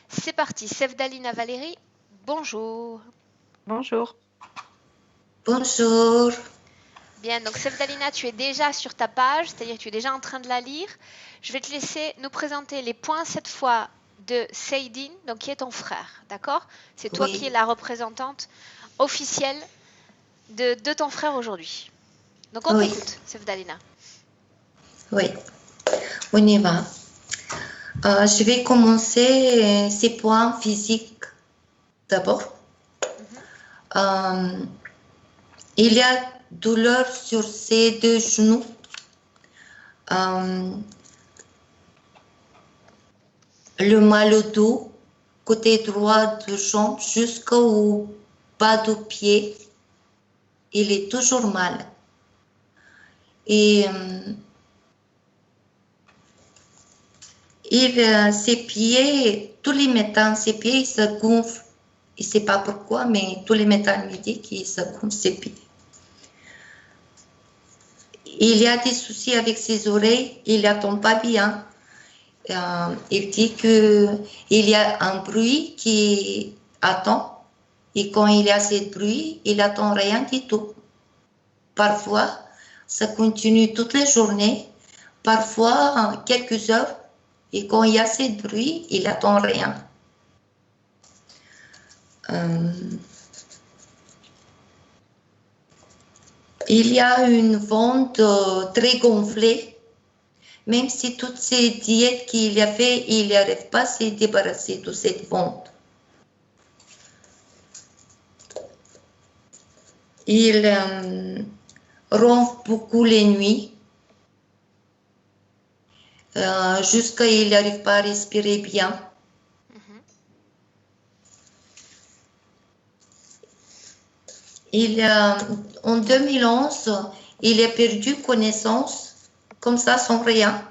C'est parti, Sevdalina Valérie, bonjour. Bonjour. Bonjour. Bien, donc Sevdalina, tu es déjà sur ta page, c'est-à-dire que tu es déjà en train de la lire. Je vais te laisser nous présenter les points cette fois de Seydine, donc qui est ton frère, d'accord? C'est toi qui es Oui, la représentante officielle de ton frère aujourd'hui. Donc on oui, t'écoute, Sevdalina. oui. On y va. Je vais commencer ces points physiques d'abord. Euh, il y a douleur sur ses deux genoux. Euh, le mal au dos, côté droit de jambe jusqu'au bas du pied. Il est toujours mal. Et ses pieds, tous les matins, ses pieds ils se gonflent. Je ne sais pas pourquoi, mais tous les matins, il me dit qu'il se gonfle ses pieds. Il y a des soucis avec ses oreilles, il n'entend pas bien. Il dit qu'il y a un bruit qui attend, et quand il y a ce bruit, il n'attend rien du tout. Parfois, ça continue toute la journée, parfois quelques heures, et quand il y a ce bruit, il n'attend rien. Il y a une ventre très gonflée. Même si toutes ces diètes qu'il a fait, il n'arrive pas à se débarrasser de cette ventre. Il ronfle beaucoup les nuits, jusqu'à il n'arrive pas à respirer bien. En 2011, il a perdu connaissance, comme ça, sans rien.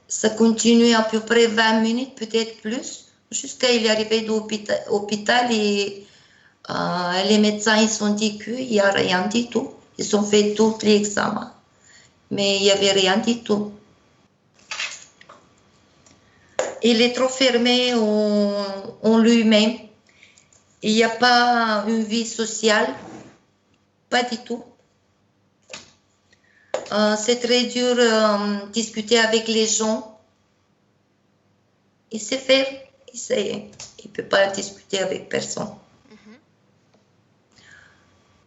Ça continue à peu près 20 minutes, peut-être plus, jusqu'à il est arrivé de l'hôpital et les médecins ils ont dit qu'il n'y a rien du tout. Ils ont fait tous les examens, mais il n'y avait rien du tout. Il est trop fermé en lui-même. Il n'y a pas une vie sociale, pas du tout. C'est très dur de discuter avec les gens. Il sait faire, il ne peut pas discuter avec personne.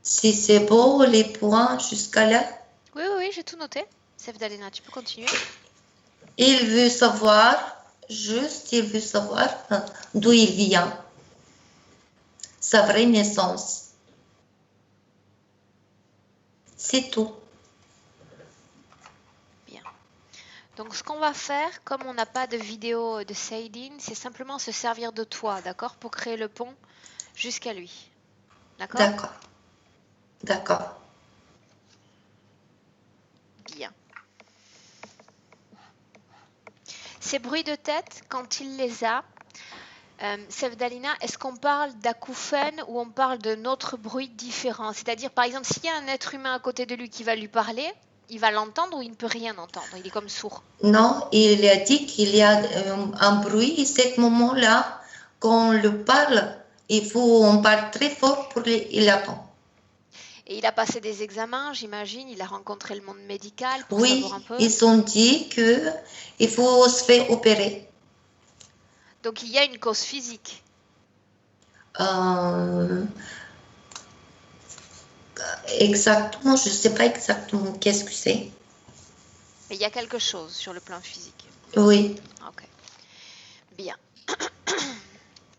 Si c'est beau, les points jusqu'à là. Oui, j'ai tout noté. Sevdalina, tu peux continuer. Il veut savoir, il veut savoir d'où il vient, sa vraie naissance. C'est tout. Bien. Donc ce qu'on va faire, comme on n'a pas de vidéo de Seydine, c'est simplement se servir de toi, d'accord, pour créer le pont jusqu'à lui. D'accord? D'accord. D'accord. Bien. Ces bruits de tête, quand il les a, Sevdalina, est-ce qu'on parle d'acouphènes ou on parle d'un autre bruit différent? C'est-à-dire, par exemple, s'il y a un être humain à côté de lui qui va lui parler, il va l'entendre ou il ne peut rien entendre? Il est comme sourd. Non, il a dit qu'il y a un bruit et ce moment-là, quand on le parle, on parle très fort pour il attend. Et il a passé des examens, j'imagine, il a rencontré le monde médical pour savoir un Oui, peu. ils ont dit qu'il faut se faire opérer. Donc il y a une cause physique. Exactement, je ne sais pas exactement qu'est-ce que c'est. Mais il y a quelque chose sur le plan physique. Oui. Ok. Bien.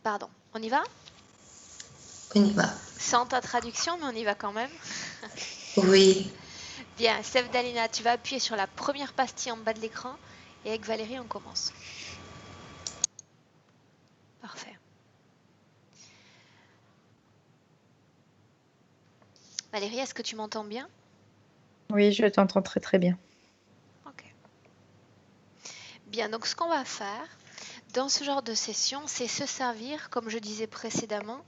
Pardon. On y va? On y va. Sans ta traduction, mais on y va quand même. Oui. Bien, Sevdalina, tu vas appuyer sur la première pastille en bas de l'écran et avec Valérie, on commence. Parfait. Valérie, est-ce que tu m'entends bien? Oui, je t'entends très très bien. Ok. Bien, donc ce qu'on va faire dans ce genre de session, c'est se servir, comme je disais précédemment,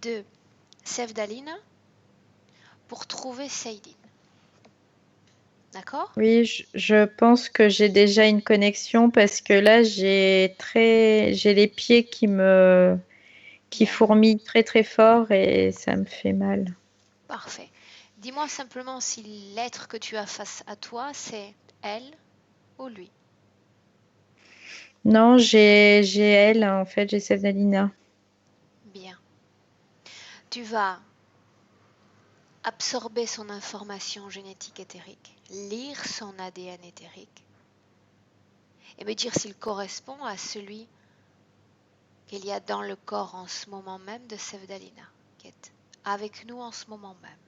de Sevdalina pour trouver Seydine. D'accord? Oui, je pense que j'ai déjà une connexion parce que là, j'ai les pieds qui Bien, fourmillent très très fort et ça me fait mal. parfait. Dis-moi simplement si l'être que tu as face à toi, c'est elle ou lui. Non, j'ai elle, en fait, j'ai Sevdalina. Bien. Tu vas absorber son information génétique éthérique, lire son ADN éthérique et me dire s'il correspond à celui qu'il y a dans le corps en ce moment même de Sevdalina, qui est avec nous en ce moment même.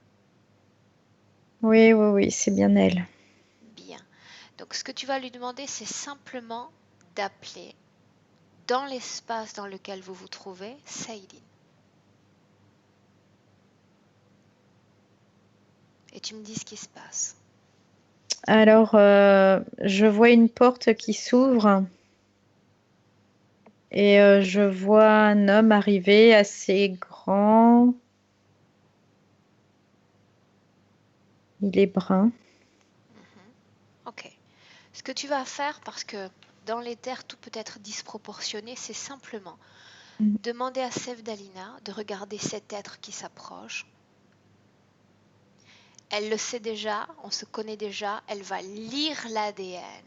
Oui, oui, oui, c'est bien elle. Bien. Donc ce que tu vas lui demander, c'est simplement d'appeler dans l'espace dans lequel vous vous trouvez, Saïdine. Et tu me dis ce qui se passe. Alors, je vois une porte qui s'ouvre et je vois un homme arriver assez grand. Il est brun. Mhm. Ok. Ce que tu vas faire, parce que dans l'éther, tout peut être disproportionné, c'est simplement Mm. demander à Sevdalina de regarder cet être qui s'approche. Elle le sait déjà, on se connaît déjà, elle va lire l'ADN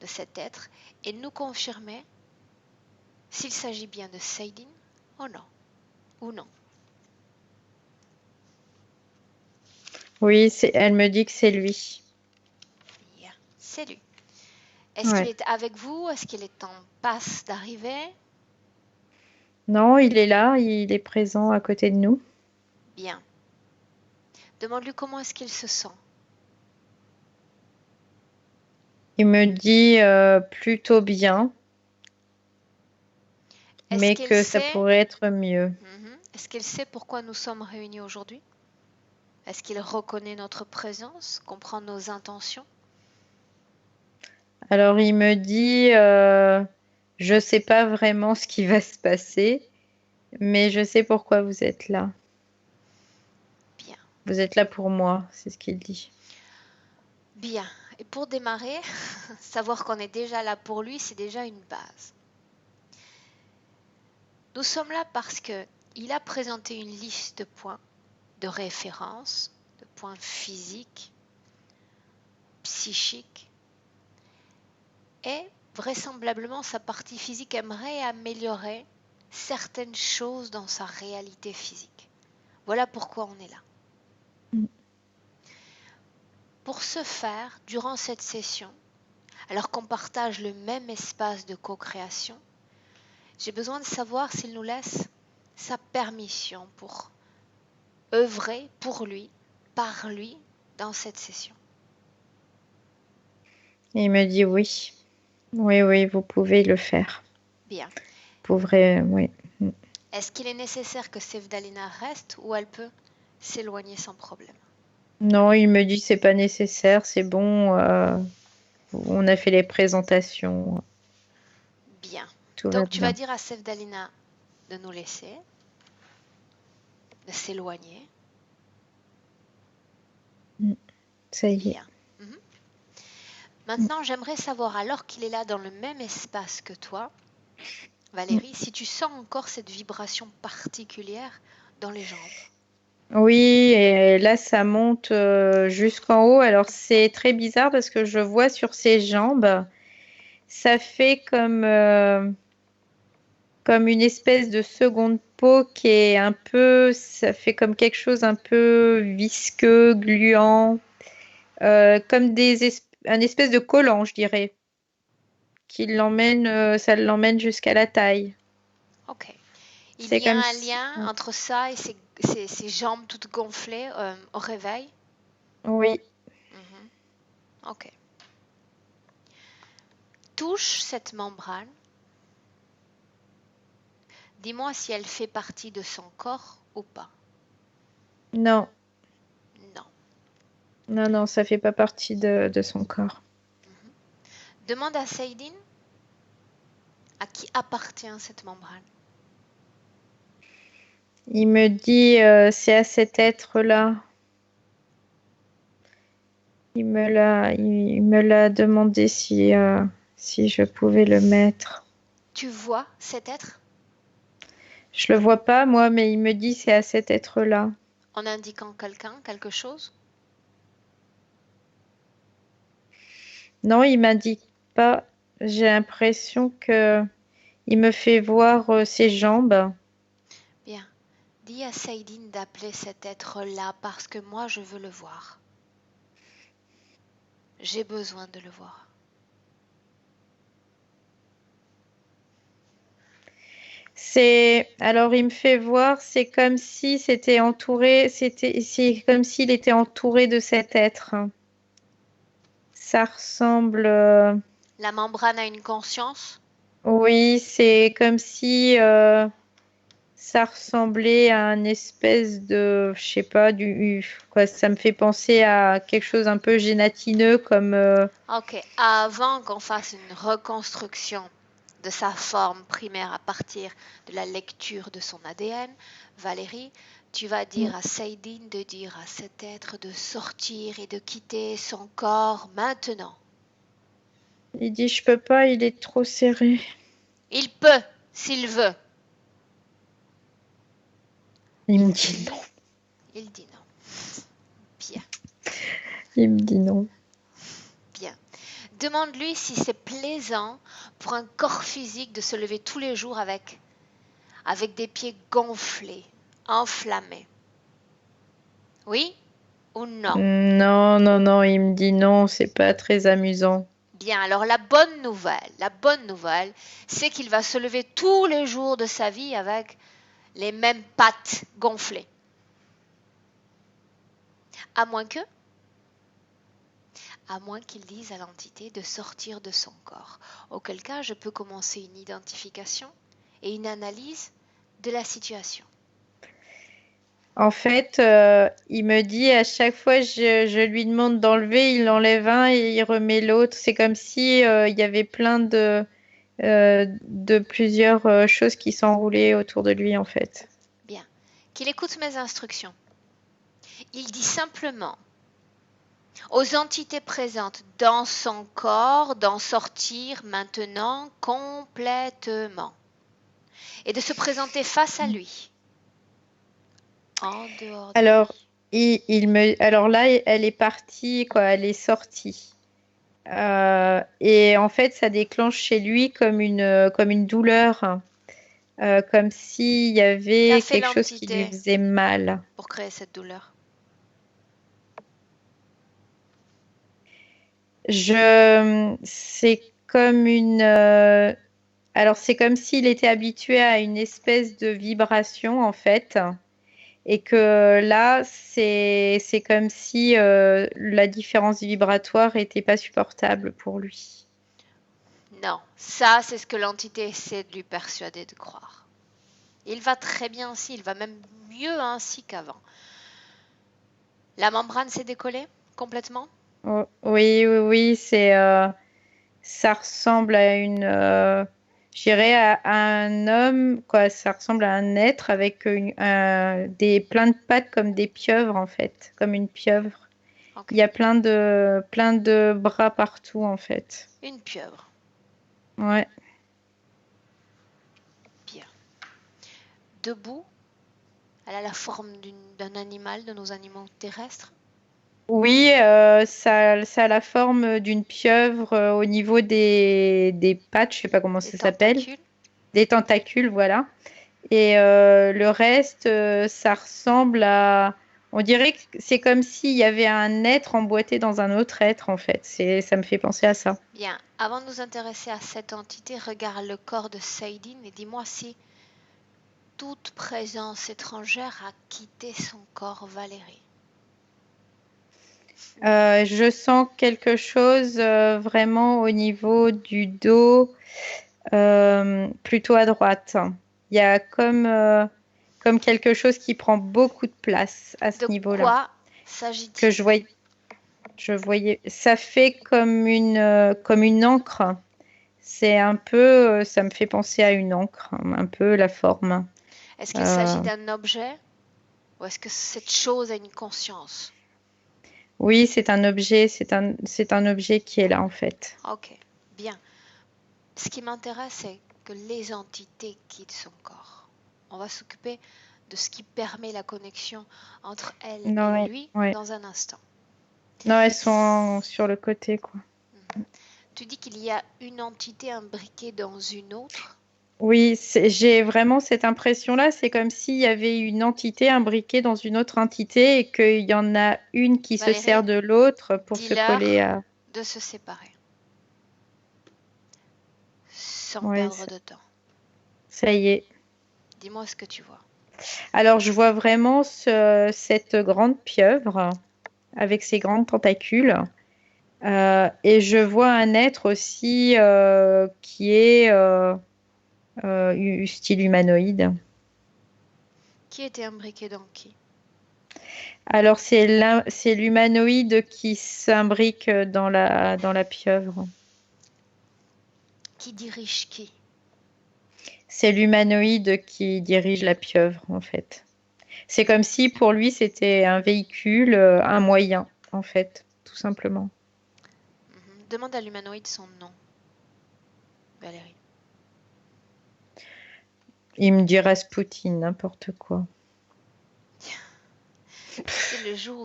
de cet être et nous confirmer s'il s'agit bien de Saïdine ou non. Ou non. Oui, elle me dit que c'est lui. Bien, c'est lui. Est-ce qu'il Ouais. est avec vous? Est-ce qu'il est en passe d'arriver? Non, il est là, il est présent à côté de nous. Bien. Demande-lui comment est-ce qu'il se sent. Il me dit plutôt bien, Est-ce mais qu'il que ça sait, pourrait être mieux. est-ce qu'il sait pourquoi nous sommes réunis aujourd'hui? Est-ce qu'il reconnaît notre présence, comprend nos intentions? Alors il me dit, je sais pas vraiment ce qui va se passer, mais je sais pourquoi vous êtes là. Bien. Vous êtes là pour moi, c'est ce qu'il dit. Bien. Et pour démarrer, savoir qu'on est déjà là pour lui, c'est déjà une base. Nous sommes là parce que il a présenté une liste de points de référence, de points physiques, psychiques, et vraisemblablement sa partie physique aimerait améliorer certaines choses dans sa réalité physique. Voilà pourquoi on est là. Mm. Pour ce faire, durant cette session, alors qu'on partage le même espace de co-création, j'ai besoin de savoir s'il nous laisse sa permission pour œuvrer pour lui, par lui, dans cette session. Et il me dit oui. Oui, oui, vous pouvez le faire. Bien. Vous pourrez, oui. Mm. Est-ce qu'il est nécessaire que Sevdalina reste ou elle peut s'éloigner sans problème? Non, il me dit c'est pas nécessaire, c'est bon. On a fait les présentations, Bien. tout va Donc tu vas bien. dire à Sevdalina de nous laisser, de s'éloigner. Mm. Ça y est. Bien. Mhm. Maintenant, j'aimerais savoir, alors qu'il est là dans le même espace que toi, Mm. Valérie, si tu sens encore cette vibration particulière dans les jambes. Oui, et là, ça monte jusqu'en haut. Alors, c'est très bizarre parce que je vois sur ses jambes, ça fait comme une espèce de seconde peau qui est un peu, ça fait comme quelque chose un peu visqueux, gluant, comme un espèce de collant, je dirais, ça l'emmène jusqu'à la taille. Ok. Il C'est y a comme un si, lien entre ça et ses jambes toutes gonflées au réveil? oui, Mhm. Ok. Touche cette membrane. Dis-moi si elle fait partie de son corps ou pas. non, Non. non, non, ça fait pas partie de son corps. Mhm. Demande à Saïdine à qui appartient cette membrane. Il me dit, c'est à cet être-là. il me l'a demandé si je pouvais le mettre. Tu vois cet être Je le vois pas, moi, mais il me dit c'est à cet être-là. en indiquant quelqu'un, quelque chose? Non, il m'indique pas. J'ai l'impression que il me fait voir ses jambes. Bien. Dis à Saïdine d'appeler cet être-là parce que moi je veux le voir. J'ai besoin de le voir. Alors il me fait voir, c'est comme si c'est comme s'il était entouré de cet être. Ça ressemble, La membrane a une conscience? oui, c'est comme si ça ressemblait à un espèce de, je sais pas, quoi, ça me fait penser à quelque chose un peu gélatineux comme, Ok, avant qu'on fasse une reconstruction de sa forme primaire à partir de la lecture de son ADN, Valérie, tu vas dire à Saïdine de dire à cet être de sortir et de quitter son corps maintenant. il dit je peux pas, il est trop serré. Il peut, s'il veut. Il me dit non. Il dit non. Bien, Il me dit non. bien. Demande-lui si c'est plaisant pour un corps physique de se lever tous les jours avec des pieds gonflés, enflammés. Oui ou non? Non, non, non, il me dit non, c'est pas très amusant. Bien, alors la bonne nouvelle, c'est qu'il va se lever tous les jours de sa vie avec les mêmes pattes gonflées. À moins que, à moins qu'il dise à l'entité de sortir de son corps. Auquel cas, je peux commencer une identification et une analyse de la situation. En fait, il me dit à chaque fois je lui demande d'enlever, il enlève un et il remet l'autre. C'est comme si il y avait plein de plusieurs choses qui s'enroulaient autour de lui en fait. Bien, qu'il écoute mes instructions. Il dit simplement aux entités présentes dans son corps d'en sortir maintenant complètement et de se présenter face à lui, en dehors de Alors, lui. alors là, elle est partie, quoi, elle est sortie. Et en fait, ça déclenche chez lui comme une douleur, comme s'il y Qu'a avait fait quelque chose qui lui l'entité faisait mal. pour créer cette douleur? C'est comme alors c'est comme s'il était habitué à une espèce de vibration en fait, et que là, c'est comme si la différence vibratoire était pas supportable pour lui. Non, ça c'est ce que l'entité essaie de lui persuader de croire. Il va très bien ainsi, il va même mieux ainsi qu'avant. La membrane s'est décollée complètement? Oh, oui, oui, oui, ça ressemble à je dirais à un homme, quoi. Ça ressemble à un être avec plein de pattes comme des pieuvres en fait, comme une pieuvre. Ok, Il y a plein de bras partout en fait. une pieuvre. Ouais. Bien. Debout, elle a la forme d'un animal, de nos animaux terrestres. Oui, ça a la forme d'une pieuvre au niveau des pattes, je sais pas comment Les ça s'appelle, tentacules. des tentacules, voilà. Et le reste, ça ressemble à... On dirait que c'est comme s'il y avait un être emboîté dans un autre être, en fait. Ça me fait penser à ça. Bien, avant de nous intéresser à cette entité, regarde le corps de Saïdine et dis-moi si toute présence étrangère a quitté son corps, Valérie. Je sens quelque chose vraiment au niveau du dos, plutôt à droite. Il y a comme quelque chose qui prend beaucoup de place à ce De niveau-là. quoi Que s'agit-il? je voyais, ça fait comme une encre. C'est un peu, ça me fait penser à une encre, un peu la forme. Est-ce qu'il Euh, s'agit d'un objet ou est-ce que cette chose a une conscience? Oui, c'est un objet, c'est un objet qui est là en fait. Ok, bien. Ce qui m'intéresse, c'est que les entités quittent son corps. On va s'occuper de ce qui permet la connexion entre elle Non, et ouais, lui ouais. dans un instant. Non, elles sont sur le côté, quoi. Tu dis qu'il y a une entité imbriquée dans une autre. Oui, j'ai vraiment cette impression-là. C'est comme s'il y avait une entité imbriquée dans une autre entité et qu'il y en a une qui se Valérie, sert de l'autre pour se coller dis-leur à. de se séparer sans Ouais, perdre de temps. ça y est. Dis-moi ce que tu vois. Alors, je vois vraiment cette grande pieuvre avec ses grandes tentacules. Et je vois un être aussi qui est style humanoïde. Qui était imbriqué dans qui? Alors, c'est l'humanoïde qui s'imbrique dans la pieuvre. Qui dirige qui? C'est l'humanoïde qui dirige la pieuvre, en fait. C'est comme si pour lui, c'était un véhicule, un moyen, en fait, tout simplement. Demande à l'humanoïde son nom, Valérie. Il me dit Rasputin, n'importe quoi. C'est le jour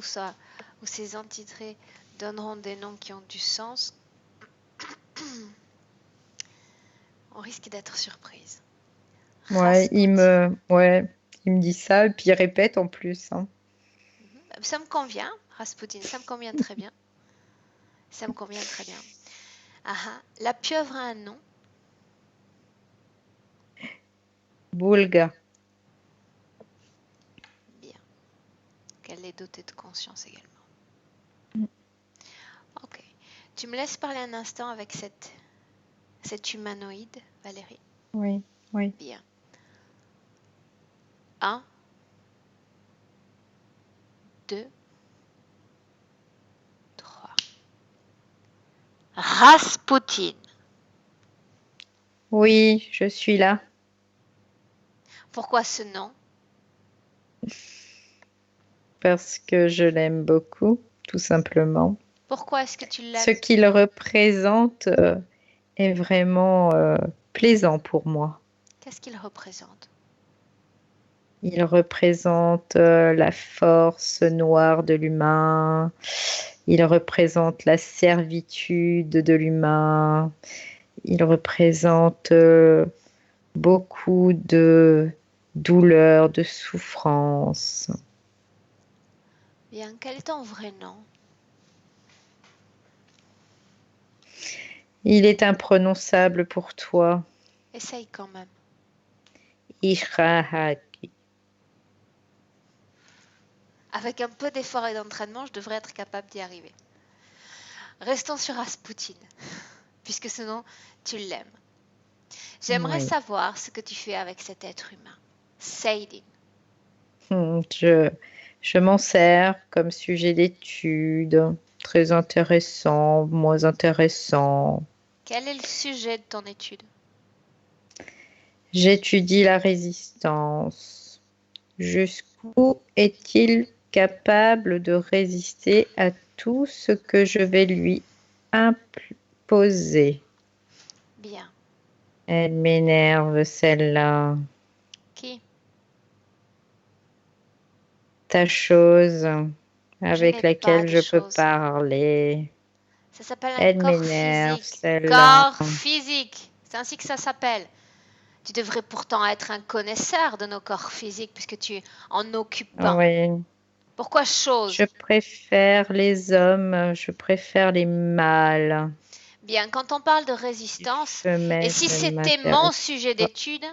où ces entités donneront des noms qui ont du sens, on risque d'être surprise. Rasputin. Ouais, il me dit ça, et puis il répète en plus, hein. Ça me convient, Rasputin, ça me convient très bien. Ça me convient très bien. Ah ah, la pieuvre a un nom. Boulga. Bien. Qu'elle est dotée de conscience également. Ok. Tu me laisses parler un instant avec cette humanoïde, Valérie? Oui, oui. Bien. 1, 2, 3. Rasputin. Oui, je suis là. Pourquoi ce nom? Parce que je l'aime beaucoup, tout simplement. Pourquoi est-ce que tu Ce l'aimes? qu'il représente est vraiment plaisant pour moi. Qu'est-ce qu'il représente? Il représente la force noire de l'humain. Il représente la servitude de l'humain. Il représente beaucoup de douleur, de souffrance. Bien, quel est ton vrai nom? Il est imprononçable pour toi. Essaye quand même. Ishrahaki. Avec un peu d'effort et d'entraînement, je devrais être capable d'y arriver. Restons sur Rasputin, puisque ce nom, tu l'aimes. J'aimerais Oui. savoir ce que tu fais avec cet être humain. Seydin. Je m'en sers comme sujet d'étude. Très intéressant, moins intéressant. Quel est le sujet de ton étude? J'étudie la résistance. Jusqu'où est-il capable de résister à tout ce que je vais lui imposer? Bien. Elle m'énerve, celle-là. Qui? Ta chose Je avec n'ai pas laquelle de je peux choses. parler. Ça s'appelle un Elle corps m'énerve, physique. celle-là. Corps physique. C'est ainsi que ça s'appelle. Tu devrais pourtant être un connaisseur de nos corps physiques puisque tu en occupes un. Oui, Pourquoi je chose? préfère les hommes, je préfère les mâles. Bien, quand on parle de Les résistance, et femelles si ne c'était mon m'intéressent sujet pas. d'étude,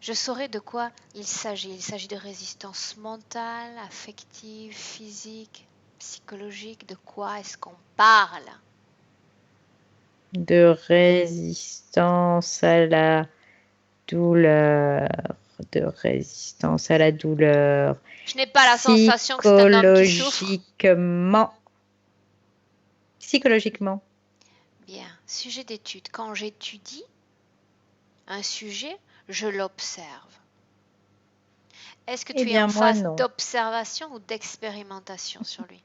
je saurais de quoi il s'agit. Il s'agit de résistance mentale, affective, physique, psychologique. De quoi est-ce qu'on parle? De résistance à la douleur, de résistance à la douleur, Je n'ai pas la sensation que c'est un homme qui souffre. psychologiquement, psychologiquement. Bien, sujet d'étude. Quand j'étudie un sujet, je l'observe. Est-ce que Eh tu es en bien, moi, phase non. d'observation ou d'expérimentation sur lui?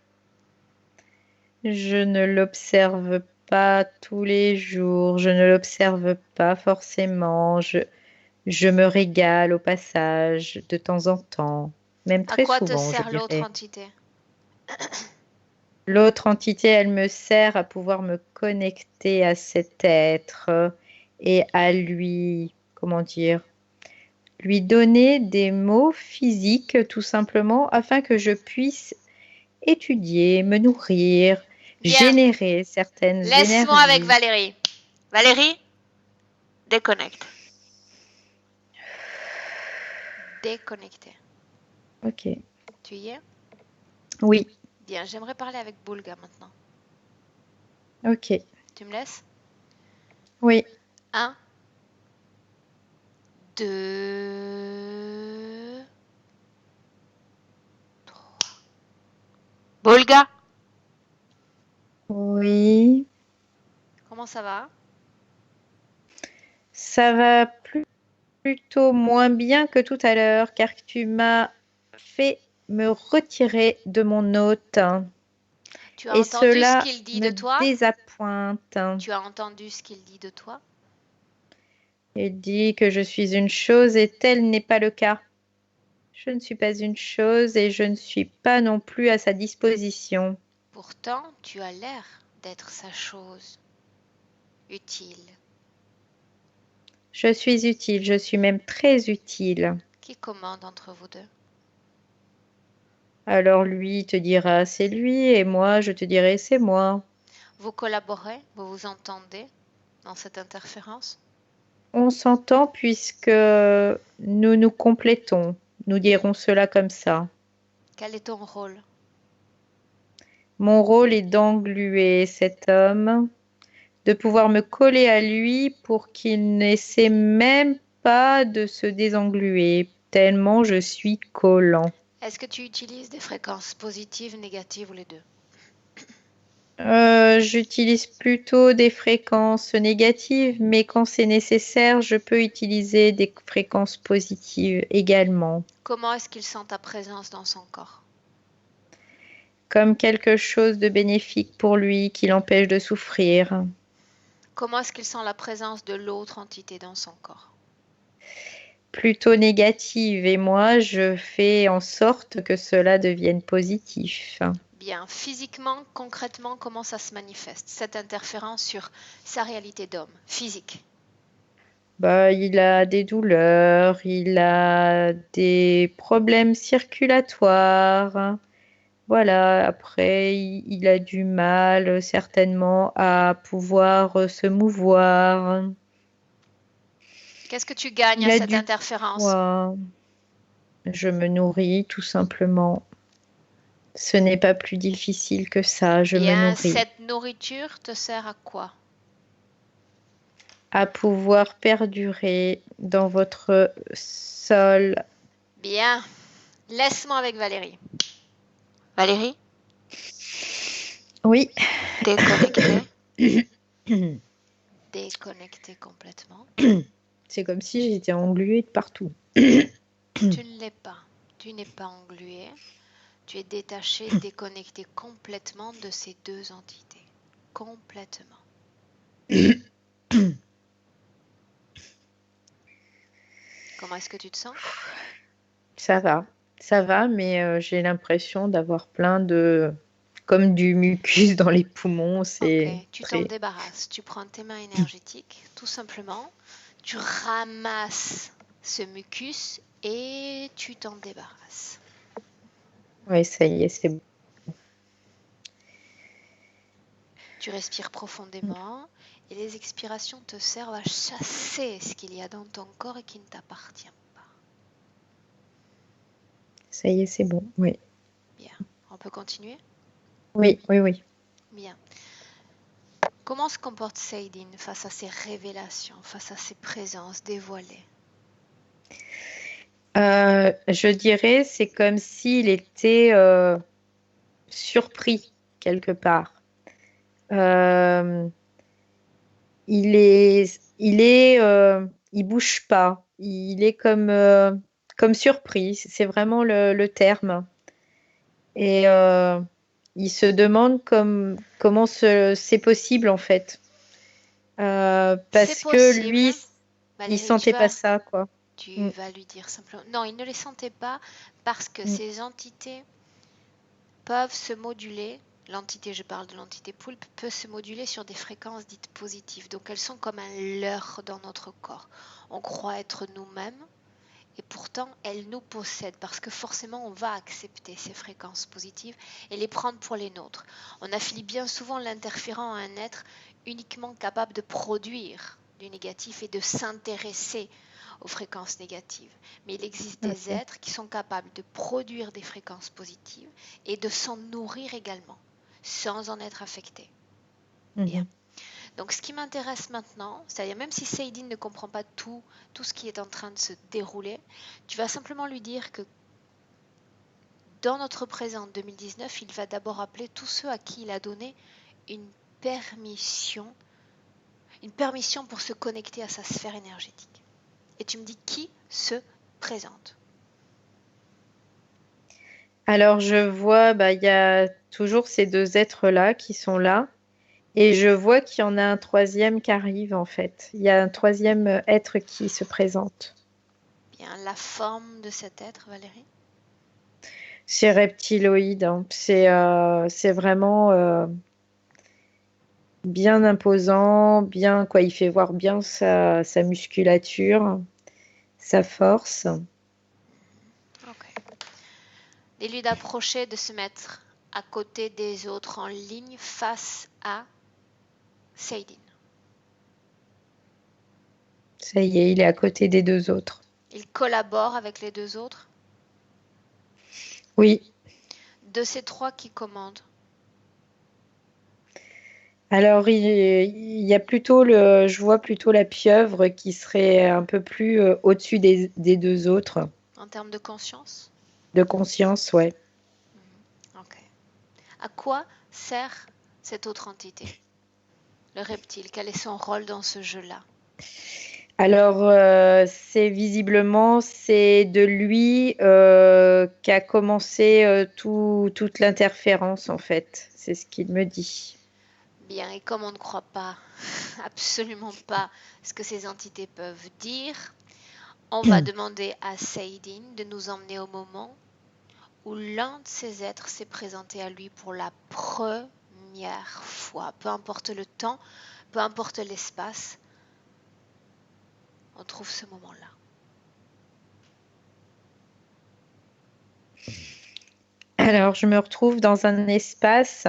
Je ne l'observe pas tous les jours, je ne l'observe pas forcément. Je me régale au passage de temps en temps, même À très quoi te souvent, je sert l'autre dirais. entité? L'autre entité, elle me sert à pouvoir me connecter à cet être et à lui, comment dire, lui donner des mots physiques tout simplement afin que je puisse étudier, me nourrir, Bien, générer certaines laisse-moi avec énergies. Valérie. Valérie, déconnecte. Déconnecter. Ok. Tu y es? Oui. Bien, j'aimerais parler avec Bulga maintenant. Ok. Tu me laisses? Oui. 1, 2, 3. Bulga, Oui. comment ça va? Ça va plutôt moins bien que tout à l'heure car tu m'as fait me retirer de mon hôte Tu as et entendu ce cela qu'il dit de me toi? désappointe. Tu as entendu ce qu'il dit de toi? Il dit que je suis une chose et tel n'est pas le cas. Je ne suis pas une chose et je ne suis pas non plus à sa disposition. Pourtant, tu as l'air d'être sa chose utile. Je suis utile, je suis même très utile. Qui commande entre vous deux? Alors lui te dira c'est lui et moi je te dirai c'est moi. Vous collaborez? Vous vous entendez dans cette interférence? On s'entend puisque nous nous complétons. Nous dirons cela comme ça. Quel est ton rôle? Mon rôle est d'engluer cet homme, de pouvoir me coller à lui pour qu'il n'essaie même pas de se désengluer, tellement je suis collant. Est-ce que tu utilises des fréquences positives, négatives ou les deux? J'utilise plutôt des fréquences négatives, mais quand c'est nécessaire, je peux utiliser des fréquences positives également, Comment est-ce qu'il sent ta présence dans son corps? comme quelque chose de bénéfique pour lui qui l'empêche de souffrir. Comment est-ce qu'il sent la présence de l'autre entité dans son corps? Plutôt négative et moi, je fais en sorte que cela devienne positif. Bien, physiquement, concrètement, comment ça se manifeste, cette interférence sur sa réalité d'homme, physique? Bah, il a des douleurs, il a des problèmes circulatoires. Voilà, après, il a du mal certainement à pouvoir se mouvoir. Qu'est-ce que tu gagnes Il à a cette du interférence? poids. Je me nourris tout simplement. Ce n'est pas plus difficile que ça, je me Bien, nourris. cette nourriture te sert à quoi? À pouvoir perdurer dans votre sol. Bien, laisse-moi avec Valérie. Valérie, Oui. déconnectée, déconnectée complètement. C'est comme si j'étais engluée de partout. Tu ne l'es pas. Tu n'es pas englué. Tu es détaché, déconnecté complètement de ces deux entités. Complètement. Comment est-ce que tu te sens? Ça va, mais j'ai l'impression d'avoir plein de, comme du mucus dans les poumons. Ok, C'est tu t'en très. débarrasses. Tu prends tes mains énergétiques, tout simplement. Tu ramasses ce mucus et tu t'en débarrasses. Oui, ça y est, c'est bon. Tu respires profondément et les expirations te servent à chasser ce qu'il y a dans ton corps et qui ne t'appartient pas. Ça y est, c'est bon. Oui, Bien, on peut continuer? oui, oui, oui. Bien. Comment se comporte Seydin face à ces révélations, face à ces présences dévoilées? Je dirais, c'est comme s'il était surpris quelque part. Euh, il bouge pas. Il est comme surpris. C'est vraiment le terme. Et il se demande comment c'est possible en fait. C'est Parce que possible. lui, il Valérie, sentait pas ça, quoi. tu Mm, vas lui dire simplement. Non, il ne les sentait pas parce que mm, ces entités peuvent se moduler. L'entité, je parle de l'entité poulpe, peut se moduler sur des fréquences dites positives. Donc elles sont comme un leurre dans notre corps. On croit être nous-mêmes et pourtant elles nous possèdent parce que forcément on va accepter ces fréquences positives et les prendre pour les nôtres. On affilie bien souvent l'interférent à un être uniquement capable de produire du négatif et de s'intéresser aux fréquences négatives. Mais il existe des ok. êtres qui sont capables de produire des fréquences positives et de s'en nourrir également, sans en être affectés. Bien. Mhm. Donc ce qui m'intéresse maintenant, c'est-à-dire même si Seydine ne comprend pas tout ce qui est en train de se dérouler, tu vas simplement lui dire que dans notre présent 2019, il va d'abord appeler tous ceux à qui il a donné une permission, une permission pour se connecter à sa sphère énergétique. Et tu me dis qui se présente. Alors je vois, bah, il y a toujours ces deux êtres-là qui sont là. Et je vois qu'il y en a un troisième qui arrive en fait. Il y a un troisième être qui se présente. Bien, la forme de cet être, Valérie. C'est reptiloïde, hein. C'est vraiment bien imposant, bien quoi. Il fait voir bien sa musculature, sa force. Ok. Dis-lui d'approcher, de se mettre à côté des autres en ligne face à Seydine. Ça y est, il est à côté des deux autres. Il collabore avec les deux autres. Oui. De ces trois qui commandent. Alors il y a plutôt je vois plutôt la pieuvre qui serait un peu plus au-dessus des deux autres. En termes de conscience. De conscience, ouais. Ok. À quoi sert cette autre entité? Le reptile, quel est son rôle dans ce jeu-là? Alors, c'est visiblement, c'est de lui qu'a commencé toute l'interférence, en fait. C'est ce qu'il me dit. Bien, et comme on ne croit pas, absolument pas, ce que ces entités peuvent dire, on va demander à Seydine de nous emmener au moment où l'un de ces êtres s'est présenté à lui pour la première fois. Peu importe le temps, peu importe l'espace, on trouve ce moment-là. Alors, je me retrouve dans un espace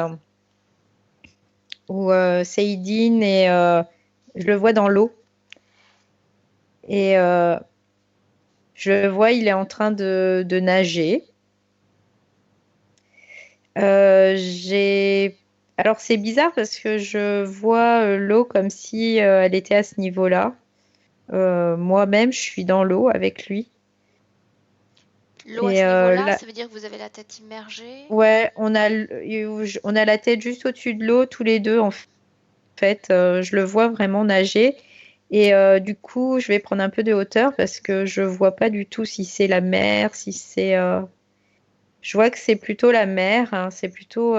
où Seydine et je le vois dans l'eau. Et je le vois, il est en train de nager. J'ai... Alors, c'est bizarre parce que je vois l'eau comme si elle était à ce niveau-là. Moi-même, je suis dans l'eau avec lui. L'eau à Et ce niveau-là, là, ça veut dire que vous avez la tête immergée. ouais, on a la tête juste au-dessus de l'eau, tous les deux, en fait. Je le vois vraiment nager. Et du coup, je vais prendre un peu de hauteur parce que je vois pas du tout si c'est la mer, si c'est. Je vois que c'est plutôt la mer, hein, c'est plutôt.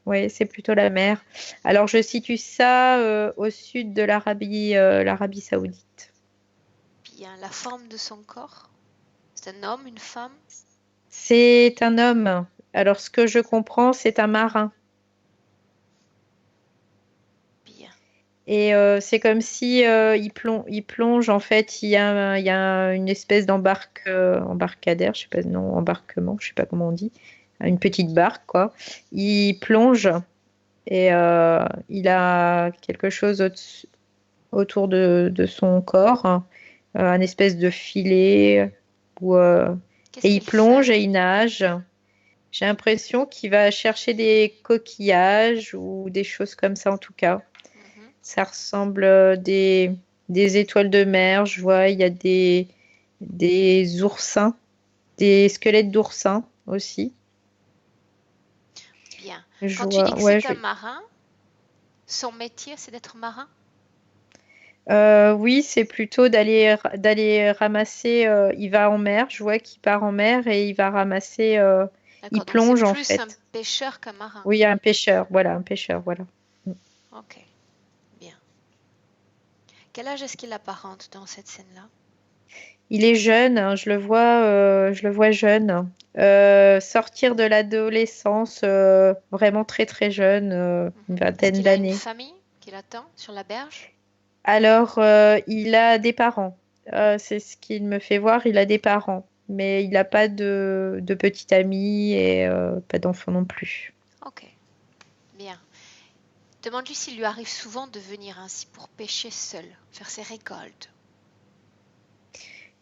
Ouais, c'est plutôt la mer. Alors, je situe ça au sud de l'Arabie Saoudite. Bien, la forme de son corps. C'est un homme, une femme. C'est un homme. Alors, ce que je comprends, c'est un marin. Bien. Et c'est comme si il plonge, en fait, il y a une espèce embarcadère, je sais pas, non, embarquement, je sais pas comment on dit, une petite barque, quoi. Il plonge et il a quelque chose autour de son corps, hein, un espèce de filet, où, Qu'est-ce et il qu'il fait? plonge et il nage. J'ai l'impression qu'il va chercher des coquillages ou des choses comme ça, en tout cas. Mhm. Ça ressemble des étoiles de mer. Je vois, il y a des oursins, des squelettes d'oursins aussi. Bien. Je Quand tu dis vois, que ouais, c'est un marin, son métier, c'est d'être marin? oui, c'est plutôt d'aller ramasser. Il va en mer. Je vois qu'il part en mer et il va ramasser. D'accord, donc c'est plonge en plus un fait. pêcheur qu'un marin. Oui, un pêcheur, voilà. Mm. Ok, bien. Quel âge est-ce qu'il apparente dans cette scène-là? Il est jeune, hein, je le vois jeune. Sortir de l'adolescence, vraiment très très jeune, une Est-ce vingtaine qu'il a une d'années. famille qui l'attend sur la berge? Alors, il a des parents. C'est ce qu'il me fait voir, il a des parents. Mais il n'a pas de petite amie et pas d'enfant non plus. Ok, bien. Demande-lui s'il lui arrive souvent de venir ainsi pour pêcher seul, faire ses récoltes.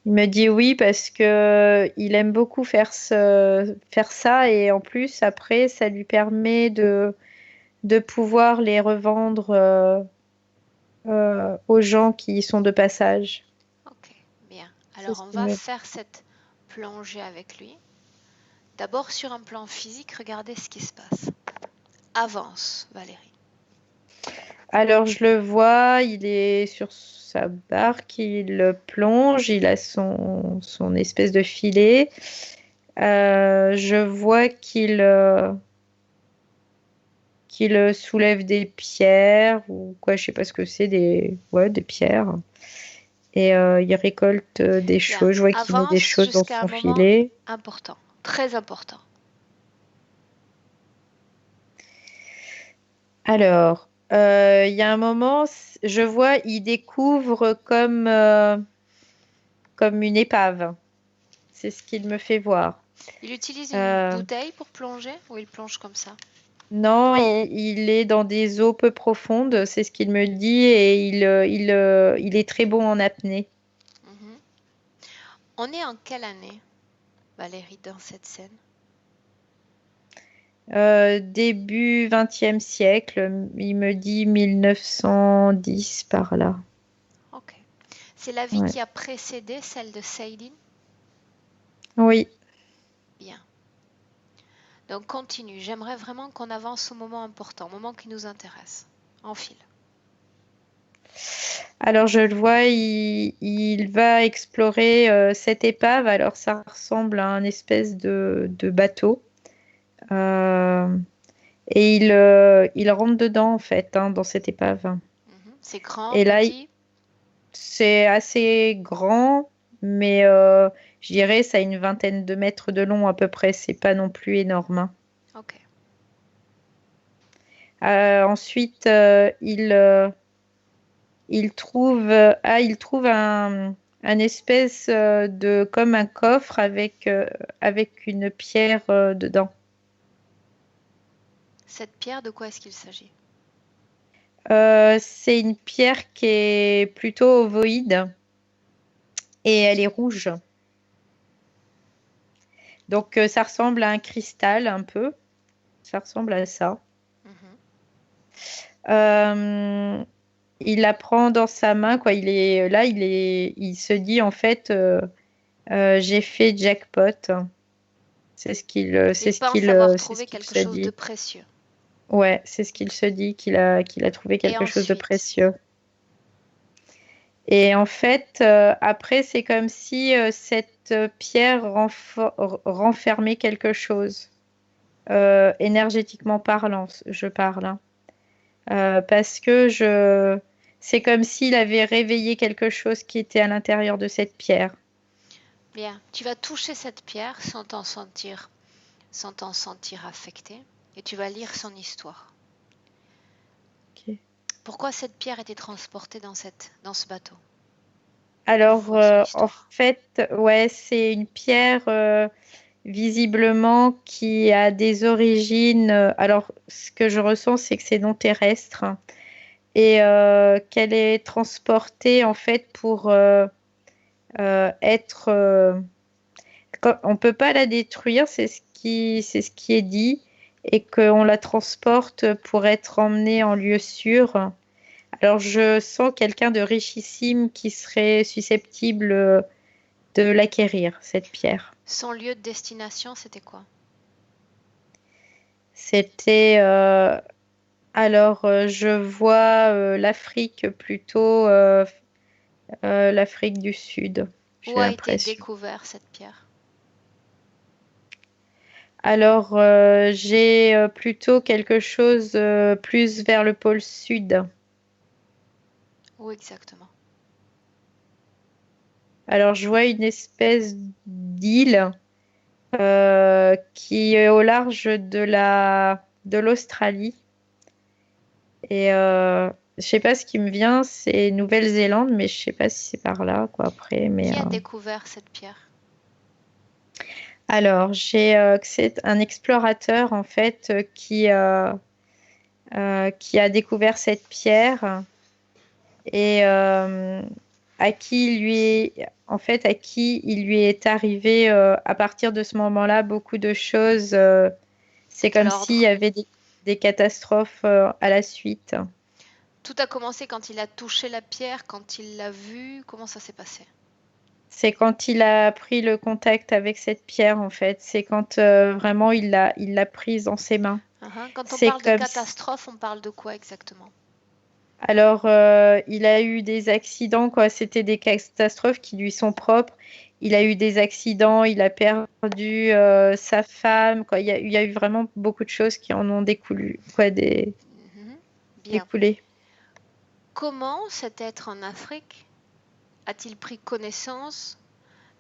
Il me dit oui parce que il aime beaucoup faire ça et en plus, après, ça lui permet de pouvoir les revendre aux gens qui sont de passage. Ok, bien. C'est Alors ce on qu'il va me... faire cette plongée avec lui. D'abord sur un plan physique, regardez ce qui se passe. Avance, Valérie. Alors, je le vois, il est sur sa barque, il plonge, il a son espèce de filet. Je vois qu'il soulève des pierres ou quoi, je sais pas ce que c'est, ouais, des pierres. Et il récolte des Bien. choses. Je vois qu'il met des Avance choses dans jusqu'à un son moment filet. important, très important. Alors, il y a un moment, je vois, il découvre comme une épave. C'est ce qu'il me fait voir. Il utilise une Euh, bouteille pour plonger ou il plonge comme ça? non, il est dans des eaux peu profondes, c'est ce qu'il me dit, et il est très bon en apnée. Mhm. On est en quelle année, Valérie, dans cette scène? Début 20e siècle, il me dit 1910 par là. Ok. C'est la vie Ouais. qui a précédé celle de Seydin? Oui. Bien. Donc continue. J'aimerais vraiment qu'on avance au moment important, au moment qui nous intéresse. En file. Alors je le vois, il va explorer cette épave. Alors ça ressemble à un espèce de bateau. Euh, et il rentre dedans en fait, hein, dans cette épave. C'est grand, Et là, petit? c'est assez grand, mais je dirais ça a une vingtaine de mètres de long à peu près. C'est pas non plus énorme, hein. Ok. Ensuite, il trouve un espèce de comme un coffre avec une pierre dedans. Cette pierre, de quoi est-ce qu'il s'agit? C'est une pierre qui est plutôt ovoïde et elle est rouge. Donc ça ressemble à un cristal un peu. Ça ressemble à ça. Mhm. Euh, il la prend dans sa main, quoi. Il se dit en fait, j'ai fait jackpot. Il pense avoir C'est ce trouvé qu'il quelque se chose de dit. précieux. Ouais, c'est ce qu'il se dit qu'il a trouvé Et quelque chose de ensuite, précieux. Et en fait, après, c'est comme si cette pierre renfermait quelque chose, énergétiquement parlant, je parle, hein. Parce que c'est comme s'il avait réveillé quelque chose qui était à l'intérieur de cette pierre. bien, tu vas toucher cette pierre sans t'en sentir affecté, et tu vas lire son histoire. Ok. Pourquoi cette pierre était transportée dans ce bateau? Alors, Ouvre son en histoire. fait, ouais, c'est une pierre visiblement qui a des origines. Alors, ce que je ressens, c'est que c'est non terrestre, hein, et qu'elle est transportée en fait pour être. On peut pas la détruire, c'est ce qui est dit, et qu'on la transporte pour être emmenée en lieu sûr. Alors, je sens quelqu'un de richissime qui serait susceptible de l'acquérir, cette pierre. Son lieu de destination, c'était quoi? C'était alors je vois l'Afrique plutôt l'Afrique du Sud, j'ai Où a été l'impression. découverte cette pierre? Alors, j'ai plutôt quelque chose plus vers le pôle sud. Où exactement? Alors, je vois une espèce d'île qui est au large de l'Australie. Et je sais pas ce qui me vient, c'est Nouvelle-Zélande, mais je sais pas si c'est par là, quoi, après. Mais, Qui a découvert cette pierre? alors, que c'est un explorateur, en fait, qui a découvert cette pierre et à qui il lui est arrivé à partir de ce moment-là beaucoup de choses. C'est De quel comme s'il y ordre? avait des catastrophes à la suite. Tout a commencé quand il a touché la pierre, quand il l'a vue. Comment ça s'est passé? C'est quand il a pris le contact avec cette pierre, en fait. C'est quand vraiment il l'a prise dans ses mains. Uhum. Quand on C'est parle de comme si- catastrophe, on parle de quoi exactement? Alors, il a eu des accidents, quoi. C'était des catastrophes qui lui sont propres. Il a eu des accidents, il a perdu sa femme, quoi. Il y a eu vraiment beaucoup de choses qui en ont découlu, quoi, Mhm. Bien. découlé. Comment cet être en Afrique a-t-il pris connaissance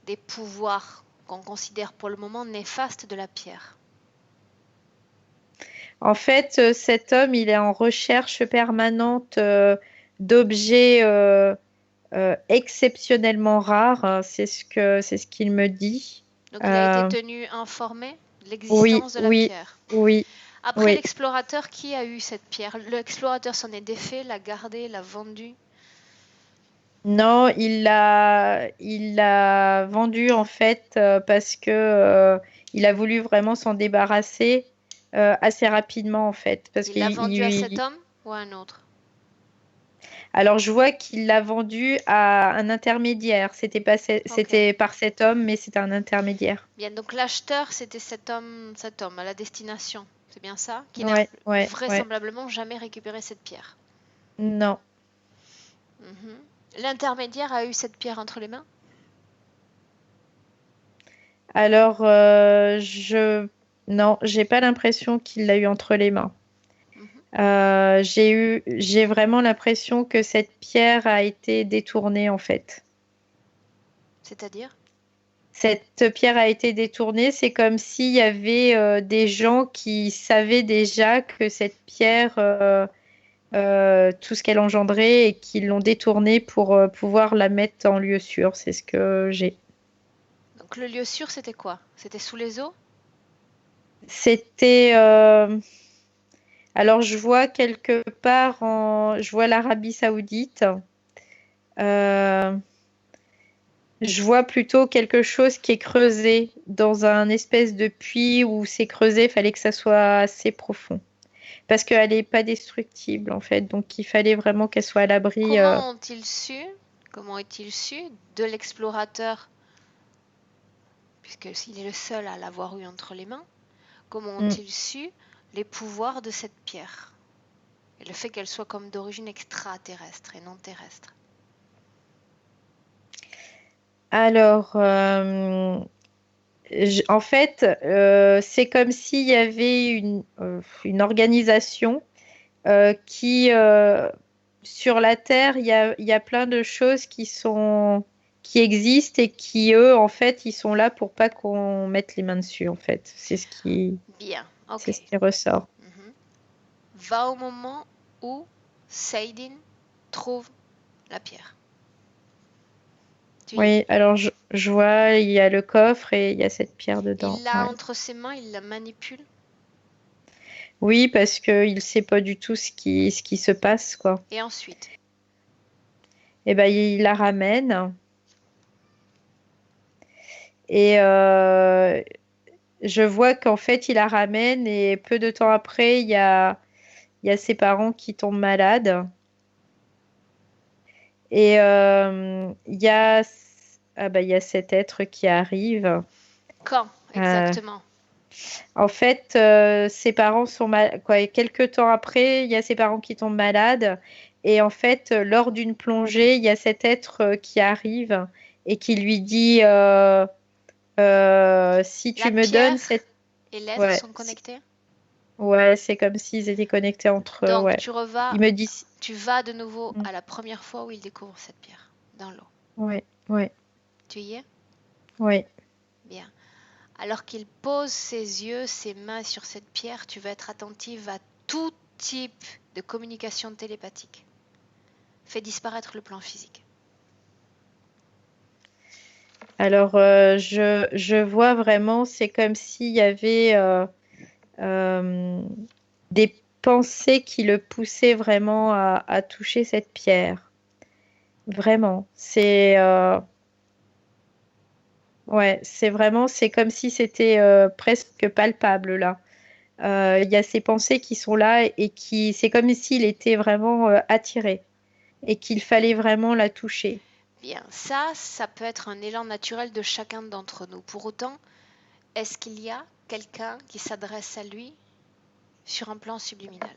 des pouvoirs qu'on considère pour le moment néfastes de la pierre? En fait, cet homme, il est en recherche permanente d'objets exceptionnellement rares. C'est ce qu'il me dit. Donc il a été Euh, tenu informé de oui, l'existence de la oui, pierre. oui, Après oui. l'explorateur, qui a eu cette pierre? L'explorateur s'en est défait, l'a gardée, l'a vendue. Non, il l'a vendu en fait parce que il a voulu vraiment s'en débarrasser assez rapidement en fait. Parce Il l'a qu'il, vendue à cet homme ou à un autre? alors je vois qu'il l'a vendu à un intermédiaire. Ok. C'était par cet homme, mais c'était un intermédiaire. Bien, donc l'acheteur, c'était cet homme à la destination. C'est bien ça? Qui n'a Ouais, ouais, ouais. vraisemblablement jamais récupéré cette pierre. Non. Mhm. L'intermédiaire a eu cette pierre entre les mains? Alors non, j'ai pas l'impression qu'il l'a eu entre les mains. Mhm. J'ai vraiment l'impression que cette pierre a été détournée en fait. C'est-à-dire? Cette pierre a été détournée, c'est comme s'il y avait des gens qui savaient déjà que cette pierre, tout ce qu'elle engendrait, et qui l'ont détournée pour pouvoir la mettre en lieu sûr. C'est ce que j'ai. Donc le lieu sûr, c'était quoi? C'était sous les eaux? C'était, alors je vois quelque part je vois l'Arabie Saoudite. Euh, Je vois plutôt quelque chose qui est creusé dans un espèce de puits où c'est creusé, il fallait que ça soit assez profond. Parce qu'elle n'est pas destructible en fait, donc il fallait vraiment qu'elle soit à l'abri. Comment ont-ils su, comment est-il su de l'explorateur, puisque s'il est le seul à l'avoir eu entre les mains, comment Mm. ont-ils su les pouvoirs de cette pierre et le fait qu'elle soit comme d'origine extraterrestre et non terrestre? Alors, en fait, c'est comme s'il y avait une organisation qui, sur la Terre, il y a plein de choses qui existent et qui, eux, en fait, ils sont là pour pas qu'on mette les mains dessus, en fait. Bien, C'est ok. ce qui ressort. Mhm. Va au moment où Seydin trouve la pierre. Tu y es. Oui, alors je vois, il y a le coffre et il y a cette pierre dedans. Il l'a Ouais. entre ses mains, il la manipule. Oui, parce qu'il sait pas du tout ce qui se passe, quoi. Et ensuite, Et ben, il la ramène et je vois qu'en fait, il la ramène et peu de temps après, il y a ses parents qui tombent malades. Et il y a cet être qui arrive. quand Euh, exactement? En fait, ses parents sont mal, quoi. Et quelques temps après, il y a ses parents qui tombent malades. Et en fait, lors d'une plongée, il y a cet être qui arrive et qui lui dit si La tu me donnes pierre cette. et l'être Ouais, sont connectés? ouais, c'est comme s'ils étaient connectés entre eux, Donc, ouais. Il me dit, tu vas de nouveau Mm. à la première fois où il découvre cette pierre dans l'eau. Ouais, ouais, Tu y es? ouais. Bien. Alors qu'il pose ses yeux, ses mains sur cette pierre, tu vas être attentive à tout type de communication télépathique. Fais disparaître le plan physique. Alors, je vois vraiment, c'est comme s'il y avait euh, des pensées qui le poussaient vraiment à toucher cette pierre. Vraiment. Ouais, c'est vraiment, c'est comme si c'était presque palpable là. Il y a ces pensées qui sont là et c'est comme s'il était vraiment attiré et qu'il fallait vraiment la toucher. Bien, ça peut être un élan naturel de chacun d'entre nous. Pour autant, est-ce qu'il y a quelqu'un qui s'adresse à lui sur un plan subliminal?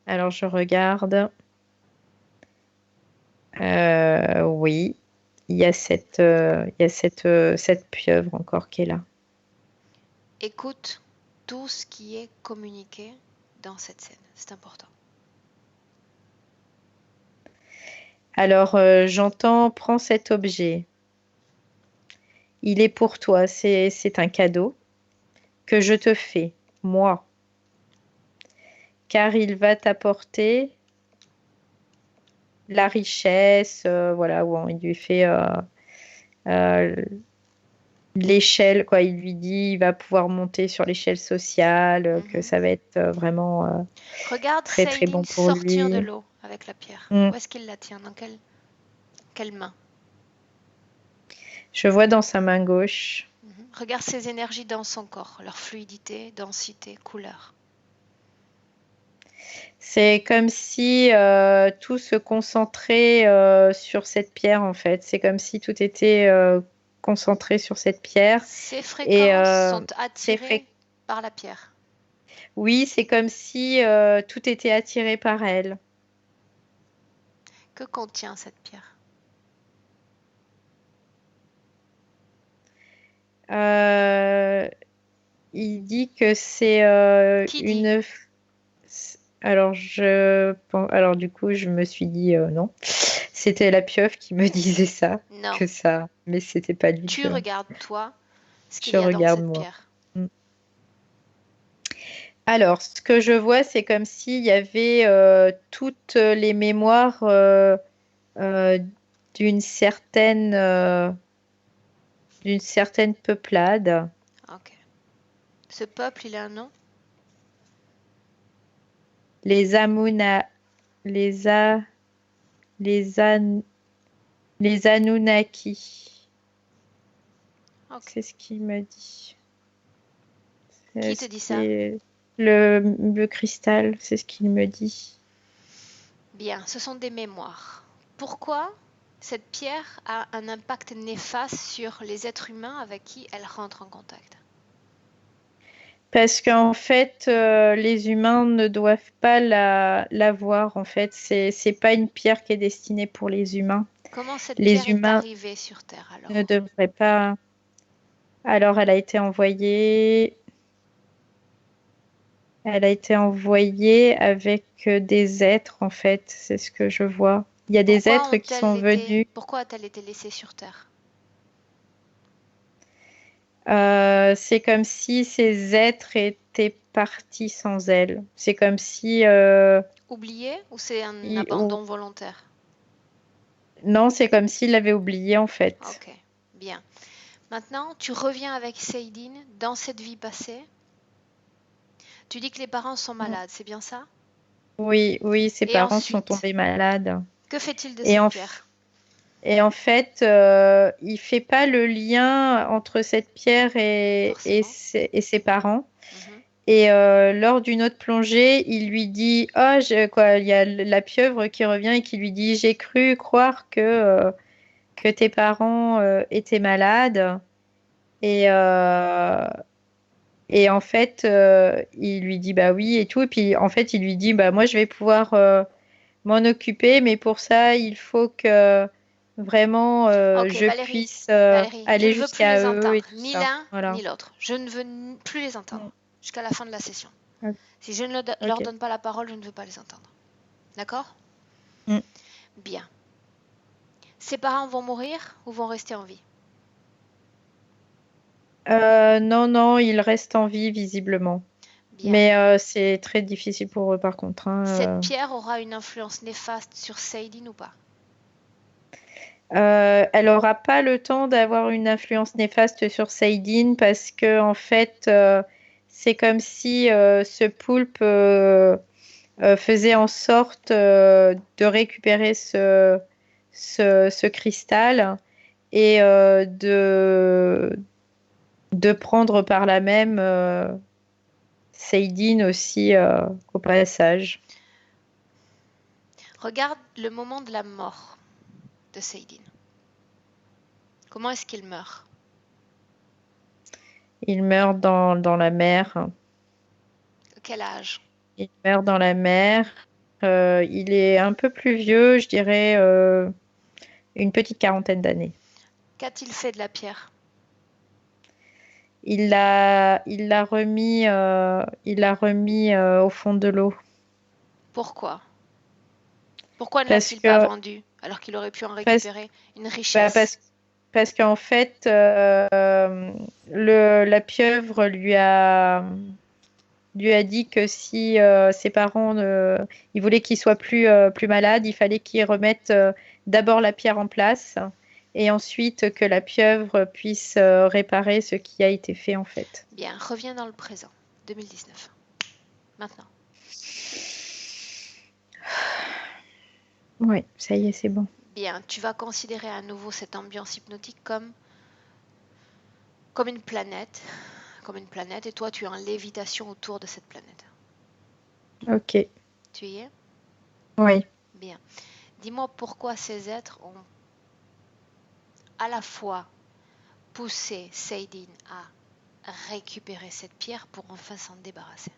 Alors, je regarde. Oui, cette pieuvre encore qui est là. Écoute tout ce qui est communiqué dans cette scène. C'est important. Alors, j'entends, prends cet objet. Il est pour toi, c'est un cadeau que je te fais, moi, car il va t'apporter la richesse, voilà, où il lui fait euh, l'échelle, quoi. Il lui dit, il va pouvoir monter sur l'échelle sociale, que ça va être vraiment Regarde très, très Saïdine bon pour sortir de lui. l'eau avec la pierre. Mm. Où est-ce qu'il la tient? Dans quelle main? Je vois dans sa main gauche. Regarde ses énergies dans son corps, leur fluidité, densité, couleur. C'est comme si tout se concentrait sur cette pierre, en fait. C'est comme si tout était concentré sur cette pierre. Ses Et fréquences sont c'est attirées par la pierre. oui, c'est comme si tout était attiré par elle. Que contient cette pierre? Euh, il dit que c'est Qui dit? Alors du coup, je me suis dit non. C'était la pieuvre qui me disait ça, Non. que ça, mais c'était pas lui Tu que regardes, toi, ce qu'il je y a dans regarde cette moi. pierre. Mm. Alors, ce que je vois, c'est comme s'il y avait toutes les mémoires euh, d'une certaine peuplade. Ok. Ce peuple, il a un nom? Les Amouna, les A, les An- les Anunnaki. Ok. C'est ce qu'il m'a dit. Qui te Ce dit qui ça? est le cristal, c'est ce qu'il me dit. Bien, ce sont des mémoires. Pourquoi cette pierre a un impact néfaste sur les êtres humains avec qui elle rentre en contact? Parce qu'en fait, les humains ne doivent pas la voir. En fait, c'est pas une pierre qui est destinée pour les humains. Comment cette Les pierre est humains arrivée sur Terre ne alors? devraient pas. Alors, elle a été envoyée avec des êtres, en fait. C'est ce que je vois. Il y a des êtres qui sont venus. Pourquoi a-t-elle été laissée sur Terre? C'est comme si ces êtres étaient partis sans elle. C'est comme si. Oubliée ou c'est un Ou- abandon volontaire? Non, c'est comme s'il l'avait oublié, en fait. Ok, bien. Maintenant, tu reviens avec Seydine dans cette vie passée. Tu dis que les parents sont malades, c'est bien ça? Oui, oui, ses Et parents sont ensuite, tombés malades. que fait-il de Et cette en, pierre? et en fait, il fait pas le lien entre cette pierre Forcément. et ses parents. Mhm. Et lors d'une autre plongée, il lui dit, oh, quoi, il y a la pieuvre qui revient et qui lui dit, j'ai cru croire que tes parents étaient malades. Et, euh, et en fait, il lui dit, bah oui, et tout. Et puis, en fait, il lui dit, bah moi, je vais pouvoir m'en occuper, mais pour ça, il faut que vraiment Ok, je Valérie, puisse Valérie, je aller ne veux plus jusqu'à les eux et entendre, tout ni ça. l'un Voilà. ni l'autre. Je ne veux plus les Mm. entendre. jusqu'à la fin de la session. Ok. Si je ne leur donne pas la parole, je ne veux pas les entendre. D'accord? Bien. Ses parents vont mourir ou vont rester en vie? Non, ils restent en vie visiblement. Bien. Mais c'est très difficile pour eux par contre. Cette pierre aura une influence néfaste sur Saïdine ou pas? Elle n'aura pas le temps d'avoir une influence néfaste sur Saïdine parce que en fait, c'est comme si ce poulpe faisait en sorte de récupérer ce cristal et de prendre par là même Saïdine aussi au passage. Regarde le moment de la mort de Saïdine. Comment est-ce qu'il meurt? Il meurt dans la mer. Quel âge? Il meurt dans la mer. Il est un peu plus vieux, je dirais une petite quarantaine d'années. Qu'a-t-il fait de la pierre? Il l'a remis au fond de l'eau. Pourquoi? Pourquoi ne Parce l'a-t-il pas que, vendu alors qu'il aurait pu en parce, récupérer une bah, richesse? parce qu'en fait, la pieuvre lui a dit que si ses parents il voulait qu'il soit plus malade, il fallait qu'il remette d'abord la pierre en place et ensuite que la pieuvre puisse réparer ce qui a été fait en fait. Bien, reviens dans le présent, 2019. Maintenant. Oui, ça y est, c'est bon. Bien, tu vas considérer à nouveau cette ambiance hypnotique comme une planète. Comme une planète, et toi, tu es en lévitation autour de cette planète. Ok, Tu y es? oui. Bien. Dis-moi pourquoi ces êtres ont à la fois poussé Saïdine à récupérer cette pierre pour enfin s'en débarrasser.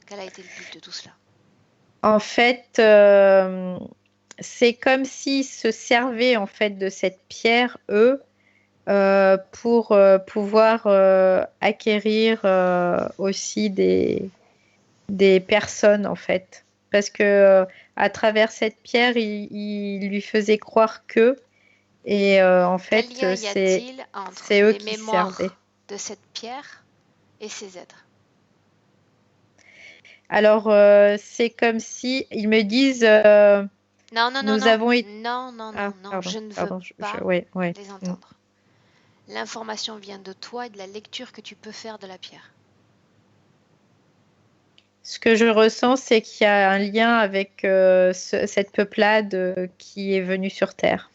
Quel a été le but de tout cela? En fait, c'est comme s'ils se servaient en fait de cette pierre, eux, pour pouvoir acquérir aussi des personnes en fait. Parce que à travers cette pierre, il lui faisait croire que, et en Quel fait, lien y c'est a-t-il entre c'est eux les qui servaient. mémoires de cette pierre et ces êtres? Alors, c'est comme si ils me disent, Non, non, non, nous non, avons été... non, non, non, Ah, non, pardon, je ne veux pardon, pas ouais, ouais. les entendre. L'information vient de toi et de la lecture que tu peux faire de la pierre. Ce que je ressens, c'est qu'il y a un lien avec cette peuplade qui est venue sur Terre.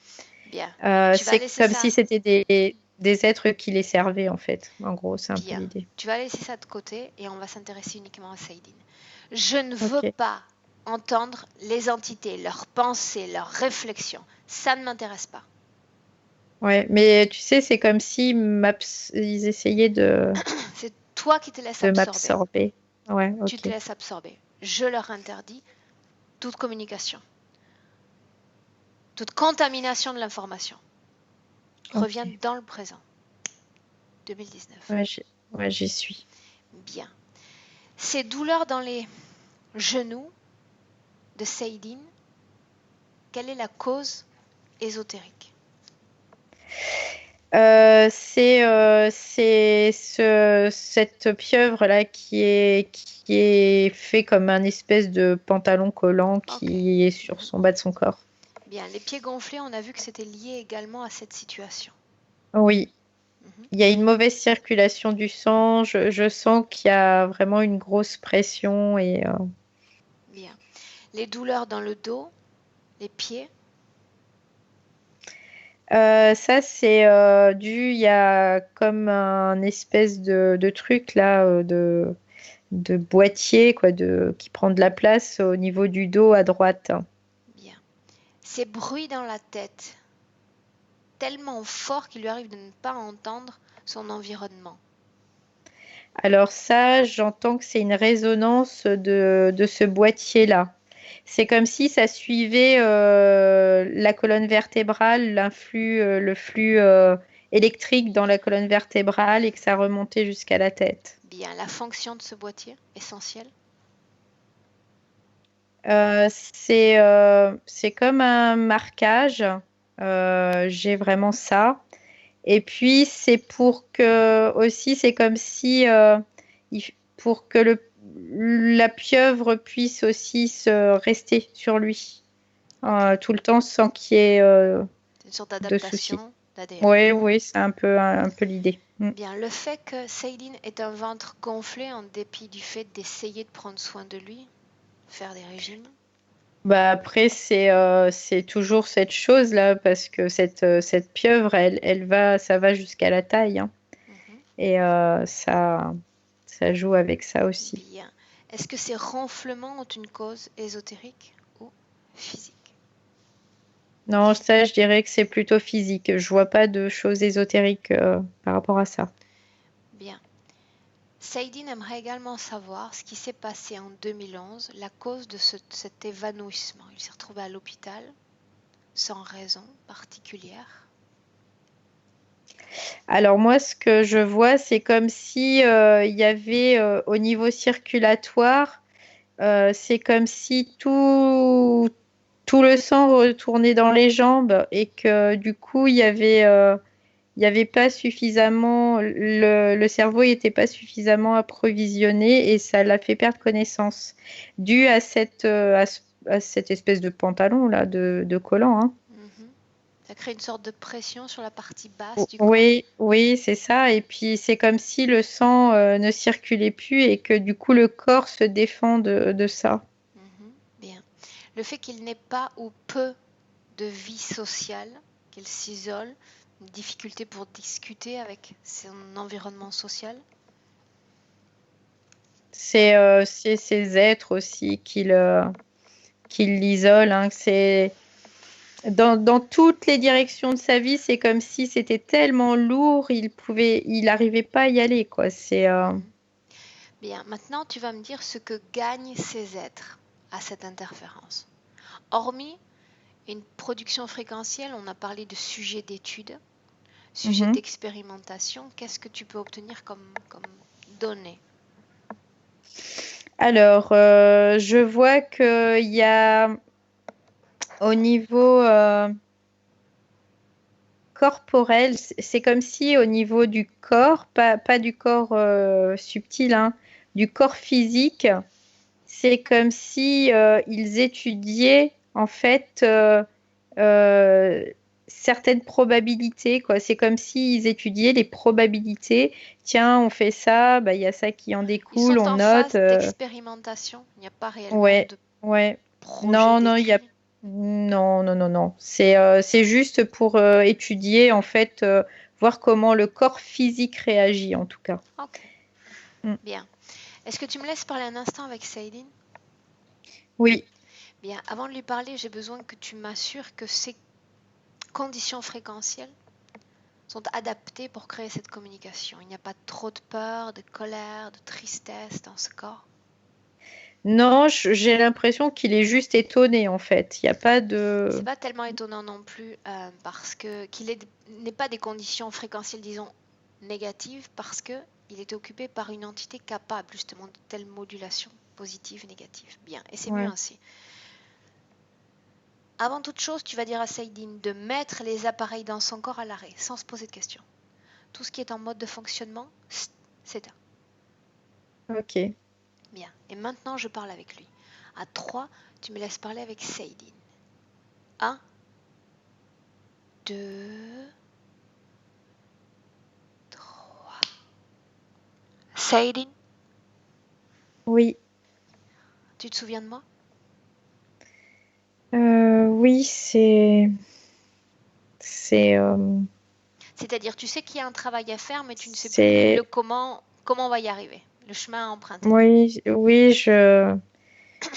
Bien, tu vas C'est laisser comme ça. si c'était des êtres qui les servaient, en fait. En gros, c'est un peu Bien, l'idée. tu vas laisser ça de côté et on va s'intéresser uniquement à Saïdine. Je ne veux Ok. pas entendre les entités, leurs pensées, leurs réflexions. Ça ne m'intéresse pas. Ouais, mais tu sais, c'est comme si ils essayaient C'est toi qui te laisses de absorber. m'absorber. Ouais, Tu te ok. laisses absorber. Je leur interdis toute communication, toute contamination de l'information. Reviens Ok. dans le présent. 2019. Ouais, j'y suis. Bien. Ces douleurs dans les genoux de Saïdine, quelle est la cause ésotérique? C'est cette pieuvre-là qui est fait comme un espèce de pantalon collant Ok. qui est sur son bas de son corps. Bien, les pieds gonflés, on a vu que c'était lié également à cette situation. Oui, Mhm. il y a une mauvaise circulation du sang. Je sens qu'il y a vraiment une grosse pression et Bien. Les douleurs dans le dos, les pieds, ça c'est il y a comme un espèce de truc là de boîtier quoi qui prend de la place au niveau du dos à droite. bien. Ces bruits dans la tête, tellement forts qu'il lui arrive de ne pas entendre son environnement. Alors ça, j'entends que c'est une résonance de ce boîtier-là. C'est comme si ça suivait la colonne vertébrale, le flux électrique dans la colonne vertébrale et que ça remontait jusqu'à la tête. Bien, la fonction de ce boîtier, essentielle. C'est comme un marquage. J'ai vraiment ça. Et puis, c'est pour que aussi, c'est comme si pour que la pieuvre puisse aussi se rester sur lui tout le temps sans qu'il y ait C'est une sorte de soucis. d'adaptation d'ADN. Oui, oui, c'est un peu l'idée. Bien, le fait que Céline ait un ventre gonflé en dépit du fait d'essayer de prendre soin de lui, faire des régimes. Bah après, c'est toujours cette chose-là, parce que cette pieuvre, ça va jusqu'à la taille, hein. Mhm. Et ça joue avec ça aussi. Bien. Est-ce que ces ronflements ont une cause ésotérique ou physique? Non, ça, je dirais que c'est plutôt physique. Je vois pas de choses ésotériques par rapport à ça. Bien. Saïdine aimerait également savoir ce qui s'est passé en 2011, la cause de cet évanouissement. Il s'est retrouvé à l'hôpital sans raison particulière. Alors moi, ce que je vois, c'est comme si il y avait au niveau circulatoire, c'est comme si tout le sang retournait dans les jambes et que du coup, il y avait pas suffisamment, le cerveau n'était pas suffisamment approvisionné et ça l'a fait perdre connaissance, dû à à cette espèce de pantalon là, de collant, hein. Mhm. Ça crée une sorte de pression sur la partie basse du corps. Oui, oui, c'est ça. Et puis c'est comme si le sang ne circulait plus et que du coup le corps se défend de ça. Mhm. Bien. Le fait qu'il n'ait pas ou peu de vie sociale, qu'il s'isole, une difficulté pour discuter avec son environnement social. C'est ces êtres aussi qui l'isolent, hein. C'est dans toutes les directions de sa vie, c'est comme si c'était tellement lourd, il n'arrivait pas à y aller, quoi. Mhm. Bien, maintenant tu vas me dire ce que gagnent ces êtres à cette interférence. Hormis une production fréquentielle, on a parlé de sujet d'étude, sujet Mhm. d'expérimentation. Qu'est-ce que tu peux obtenir comme données? Alors, je vois qu'il y a au niveau corporel, c'est comme si au niveau du corps, pas du corps subtil, hein, du corps physique, c'est comme si ils étudiaient en fait euh, certaines probabilités, quoi. C'est comme s'ils étudiaient les probabilités. Tiens, on fait ça, bah, il y a ça qui en Ils découle, sont on en note. phase d'expérimentation. Il n'y a pas réellement Ouais, de ouais. projet Non, non, il y a décrit. non, non, non, non. C'est juste pour étudier, en fait, voir comment le corps physique réagit, en tout cas. Ok, Mm. bien. Est-ce que tu me laisses parler un instant avec Céline? Oui, Bien, avant de lui parler, j'ai besoin que tu m'assures que ces conditions fréquentielles sont adaptées pour créer cette communication. Il n'y a pas trop de peur, de colère, de tristesse dans ce corps. non, j'ai l'impression qu'il est juste étonné, en fait. Il n'y a pas C'est de... pas tellement étonnant non plus parce que n'ait pas des conditions fréquentielles, disons, négatives, parce que il est occupé par une entité capable justement de telle modulation positive, négative. Bien, et c'est mieux Ouais. ainsi. Avant toute chose, tu vas dire à Saïdine de mettre les appareils dans son corps à l'arrêt, sans se poser de questions. Tout ce qui est en mode de fonctionnement, c'est un. Ok. Bien. Et maintenant, je parle avec lui. À 3, tu me laisses parler avec Saïdine. 1, 2, 3. Saïdine, Oui. tu te souviens de moi? Oui, c'est, C'est-à-dire, tu sais qu'il y a un travail à faire, mais tu ne sais plus le c'est, comment on va y arriver, le chemin à emprunter. oui, oui,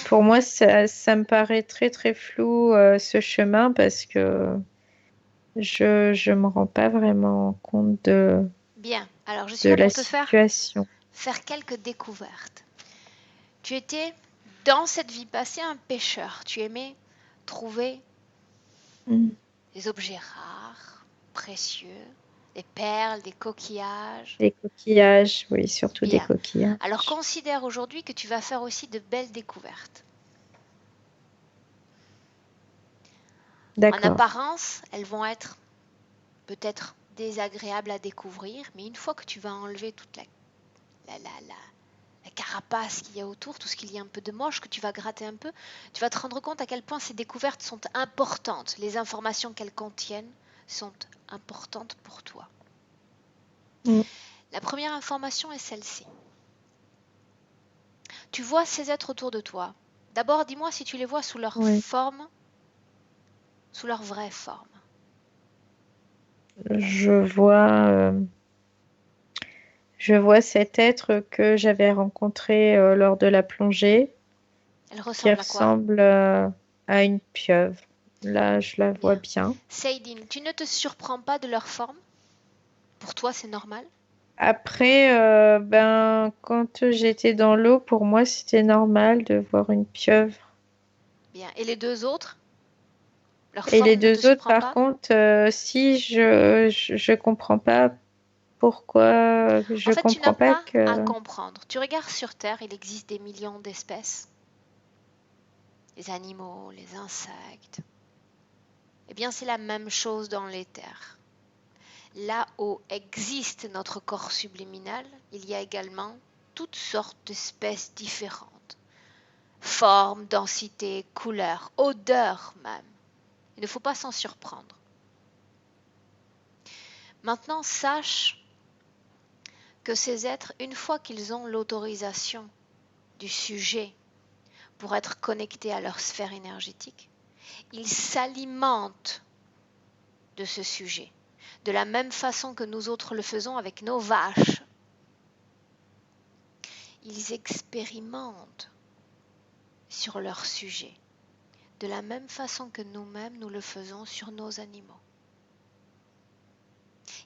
pour moi, ça me paraît très, très flou, ce chemin, parce que je me rends pas vraiment compte Bien. Alors, je suis de là la pour te situation. faire quelques découvertes. Tu étais, dans cette vie passée, un pêcheur. Tu aimais trouver Mm. des objets rares, précieux, des perles, des coquillages. Des coquillages, oui, surtout des Bien. coquillages. Alors considère aujourd'hui que tu vas faire aussi de belles découvertes. En D'accord. apparence, elles vont être peut-être désagréables à découvrir, mais une fois que tu vas enlever toute la carapace qu'il y a autour, tout ce qu'il y a un peu de moche, que tu vas gratter un peu, tu vas te rendre compte à quel point ces découvertes sont importantes. Les informations qu'elles contiennent sont importantes pour toi. Mm. La première information est celle-ci. Tu vois ces êtres autour de toi. D'abord, dis-moi si tu les vois sous leur Oui. forme, sous leur vraie forme. Je vois cet être que j'avais rencontré lors de la plongée, Elles qui ressemblent à quoi? ressemble à une pieuvre. Là, je la vois bien. Seydine, tu ne te surprends pas de leur forme? Pour toi, c'est normal? Après, quand j'étais dans l'eau, pour moi, c'était normal de voir une pieuvre. Bien. Et les deux autres? Leur Et les forme ne te deux autres, surprend par pas? contre, si je comprends pas pourquoi, En je fait, tu n'as comprends pas pas à que. comprendre. Tu regardes sur Terre, il existe des millions d'espèces. Les animaux, les insectes. Eh bien, c'est la même chose dans les terres. Là où existe notre corps subliminal, il y a également toutes sortes d'espèces différentes. Forme, densité, couleur, odeur même. Il ne faut pas s'en surprendre. Maintenant, sache que ces êtres, une fois qu'ils ont l'autorisation du sujet pour être connectés à leur sphère énergétique, ils s'alimentent de ce sujet, de la même façon que nous autres le faisons avec nos vaches. Ils expérimentent sur leur sujet, de la même façon que nous-mêmes nous le faisons sur nos animaux.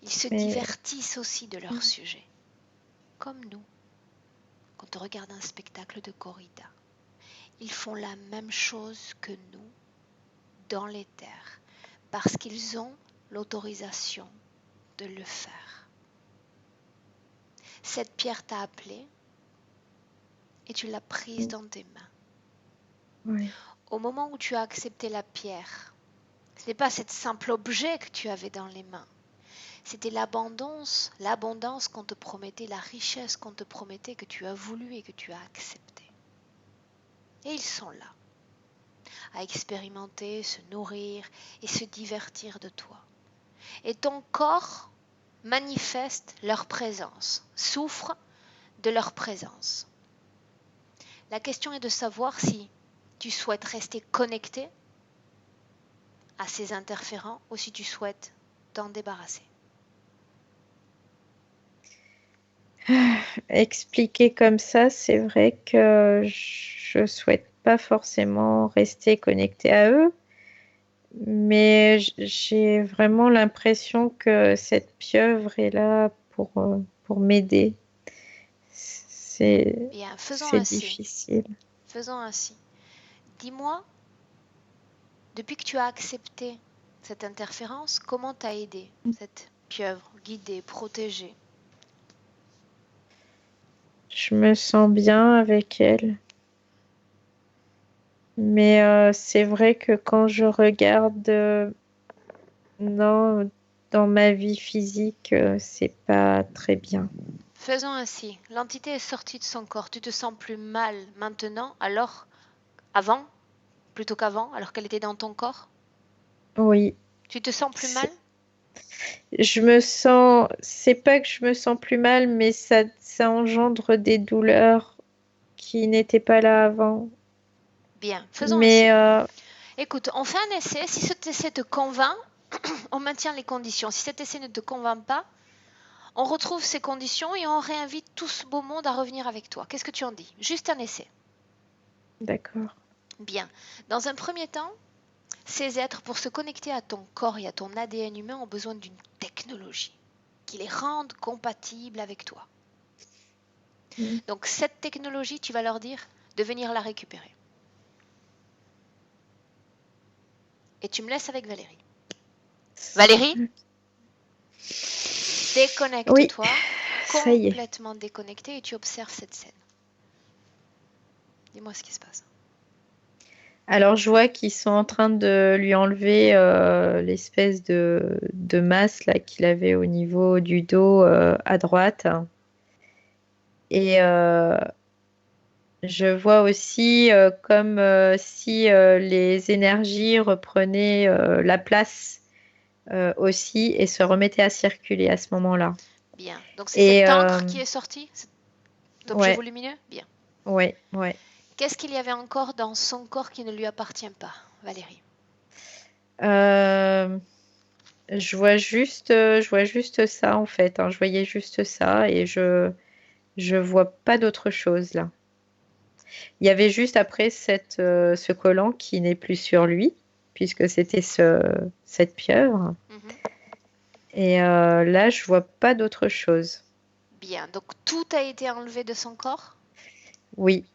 Ils se Mais divertissent aussi de leur sujet, comme nous, quand on regarde un spectacle de corrida. Ils font la même chose que nous dans les terres, parce qu'ils ont l'autorisation de le faire. Cette pierre t'a appelé et tu l'as prise dans tes mains. oui. Au moment où tu as accepté la pierre, ce n'est pas cet simple objet que tu avais dans les mains. C'était l'abondance qu'on te promettait, la richesse qu'on te promettait, que tu as voulu et que tu as accepté. Et ils sont là, à expérimenter, se nourrir et se divertir de toi. Et ton corps manifeste leur présence, souffre de leur présence. La question est de savoir si tu souhaites rester connecté à ces interférents ou si tu souhaites t'en débarrasser. Expliquer comme ça, c'est vrai que je souhaite pas forcément rester connectée à eux, mais j'ai vraiment l'impression que cette pieuvre est là pour m'aider. C'est, Bien, c'est difficile. faisons ainsi. Dis-moi, depuis que tu as accepté cette interférence, comment t'a aidé cette pieuvre, guidée, protégée? Je me sens bien avec elle. Mais c'est vrai que quand je regarde non, dans ma vie physique, c'est pas très bien. Faisons ainsi. L'entité est sortie de son corps. Tu te sens plus mal maintenant, alors avant, plutôt qu'avant, alors qu'elle était dans ton corps? Oui, Tu te sens plus mal? c'est pas que je me sens plus mal, mais ça engendre des douleurs qui n'étaient pas là avant. Bien, faisons Mais ainsi. Écoute, on fait un essai. Si cet essai te convainc, on maintient les conditions. Si cet essai ne te convainc pas, on retrouve ces conditions et on réinvite tout ce beau monde à revenir avec toi. Qu'est-ce que tu en dis? Juste un essai. d'accord. Bien. Dans un premier temps, ces êtres, pour se connecter à ton corps et à ton ADN humain, ont besoin d'une technologie qui les rende compatibles avec toi. Mm. Donc cette technologie, tu vas leur dire de venir la récupérer. Et tu me laisses avec Valérie. Valérie, Oui, Déconnecte-toi, ça y est. complètement déconnecté, et tu observes cette scène. Dis-moi ce qui se passe. Alors, je vois qu'ils sont en train de lui enlever l'espèce de masse là qu'il avait au niveau du dos à droite. Et je vois aussi comme si les énergies reprenaient la place aussi et se remettaient à circuler à ce moment-là. Bien. Donc c'est Et cet encre qui est sorti, cet objet ouais, volumineux. Bien. ouais. Qu'est-ce qu'il y avait encore dans son corps qui ne lui appartient pas, Valérie? Euh, je vois juste ça en fait, hein. Je voyais juste ça et je vois pas d'autre chose là. Il y avait juste après ce collant qui n'est plus sur lui, puisque c'était cette pieuvre. Mhm. Et là, je vois pas d'autre chose. Bien. Donc tout a été enlevé de son corps? Oui,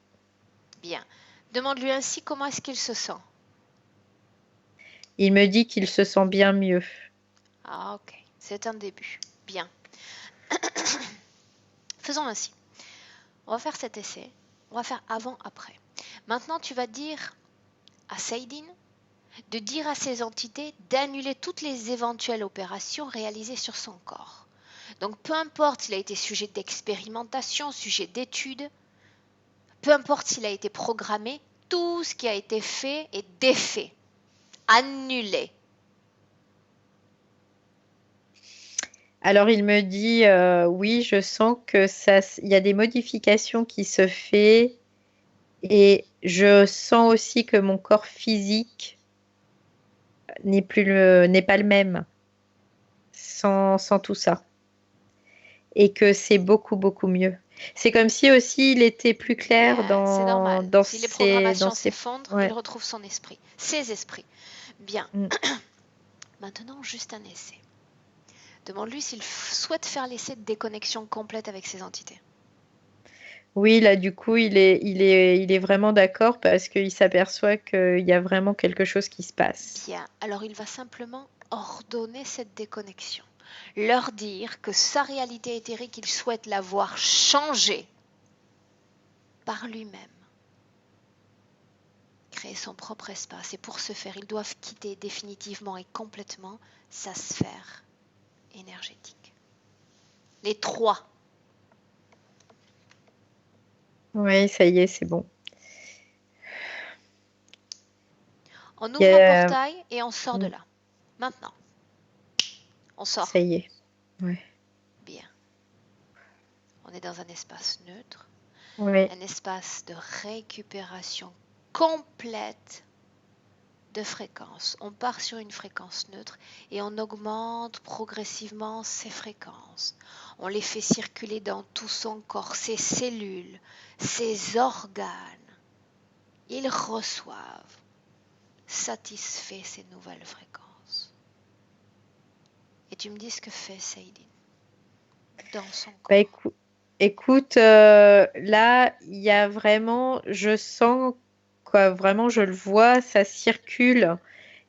Bien. Demande-lui ainsi comment est-ce qu'il se sent. il me dit qu'il se sent bien mieux. Ah, ok. C'est un début. Bien. Faisons ainsi. On va faire cet essai. On va faire avant-après. Maintenant, tu vas dire à Saïdine de dire à ces entités d'annuler toutes les éventuelles opérations réalisées sur son corps. Donc peu importe s'il a été sujet d'expérimentation, sujet d'étude, peu importe s'il a été programmé, tout ce qui a été fait est défait, annulé. Alors il me dit, oui, je sens que il y a des modifications qui se fait et je sens aussi que mon corps physique n'est pas le même sans tout ça et que c'est beaucoup mieux. C'est comme si aussi il était plus clair Bien, c'est normal. Si les dans programmations ses, s'effondrent, il ouais. retrouve son esprit, ses esprits. Bien. Mm. Maintenant, juste un essai. Demande-lui s'il souhaite faire l'essai de déconnexion complète avec ces entités. Oui, là, du coup, il est vraiment d'accord parce qu'il s'aperçoit qu'il y a vraiment quelque chose qui se passe. Bien, alors il va simplement ordonner cette déconnexion. Leur dire que sa réalité éthérique, il souhaite la voir changer par lui-même. Créer son propre espace. Et pour ce faire, ils doivent quitter définitivement et complètement sa sphère énergétique. Les trois. Oui, ça y est, c'est bon. On Il y ouvre un a- portail et on sort de Mm, là. Maintenant, on ça sort. y est. Ouais. Bien. On est dans un espace neutre, Ouais. un espace de récupération complète de fréquence. On part sur une fréquence neutre et on augmente progressivement ces fréquences. On les fait circuler dans tout son corps, ses cellules, ses organes. Ils reçoivent, satisfait ces nouvelles fréquences. Et tu me dis ce que fait Saïdine dans son Bah, corps. écoute, là, il y a vraiment, je sens, quoi, vraiment, je le vois, ça circule.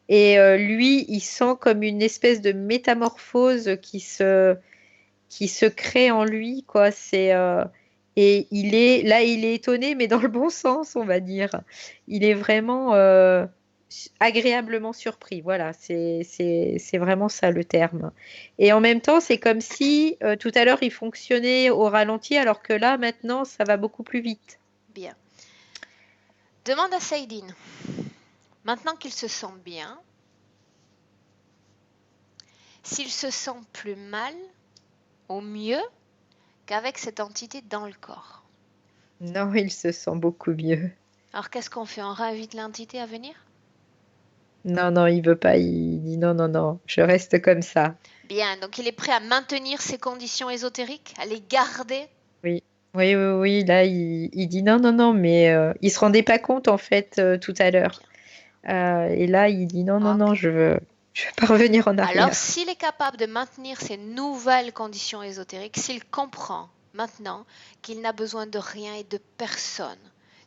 Et lui, il sent comme une espèce de métamorphose qui se crée en lui, quoi. Et il est étonné, mais dans le bon sens, on va dire. Il est vraiment agréablement surpris. Voilà, c'est vraiment ça le terme. Et en même temps, c'est comme si tout à l'heure, il fonctionnait au ralenti, alors que là, maintenant, ça va beaucoup plus vite. Bien. Demande à Saïdine, maintenant qu'il se sent bien, s'il se sent plus mal ou mieux qu'avec cette entité dans le corps. Non, il se sent beaucoup mieux. Alors qu'est-ce qu'on fait? On réinvite l'entité à venir? Non, il veut pas. Il dit non, je reste comme ça. Bien, donc il est prêt à maintenir ses conditions ésotériques, à les garder. Oui, oui. Là, il dit non, mais il se rendait pas compte en fait tout à l'heure. Bien, Et là, il dit non, ok. je veux pas revenir en Alors arrière. s'il est capable de maintenir ces nouvelles conditions ésotériques, s'il comprend maintenant qu'il n'a besoin de rien et de personne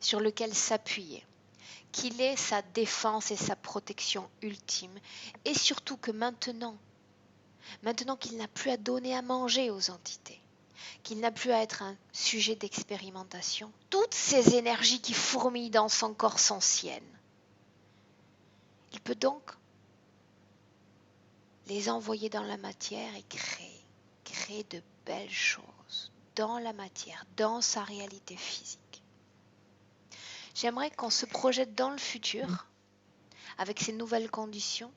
sur lequel s'appuyer, qu'il est sa défense et sa protection ultime, et surtout que maintenant Maintenant qu'il n'a plus à donner à manger aux entités, qu'il n'a plus à être un sujet d'expérimentation, toutes ces énergies qui fourmillent dans son corps sont siennes. Il peut donc les envoyer dans la matière et créer de belles choses dans la matière, dans sa réalité physique. J'aimerais qu'on se projette dans le futur avec ces nouvelles conditions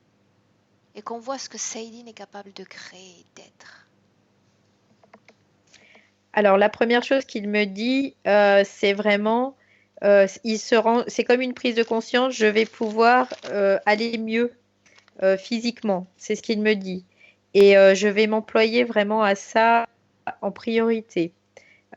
et qu'on voit ce que Saïdine est capable de créer et d'être. Alors, la première chose qu'il me dit, c'est vraiment, c'est comme une prise de conscience, je vais pouvoir aller mieux physiquement, c'est ce qu'il me dit. Et je vais m'employer vraiment à ça en priorité,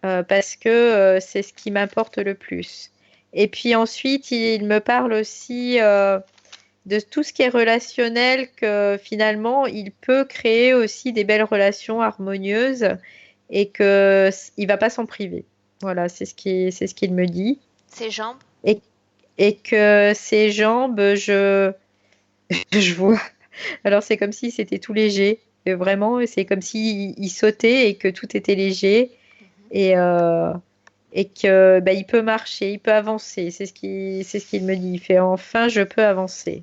parce que c'est ce qui m'importe le plus. Et puis ensuite, il me parle aussi de tout ce qui est relationnel, que finalement, il peut créer aussi des belles relations harmonieuses et que il va pas s'en priver. Voilà, c'est ce qu'il me dit. Ses jambes, Et, et que ses jambes, je vois. Alors c'est comme si c'était tout léger. Et vraiment, c'est comme s'il il sautait et que tout était léger et, euh, et que bah, il peut marcher, il peut avancer. C'est ce qu'il me dit. Il fait enfin, je peux avancer.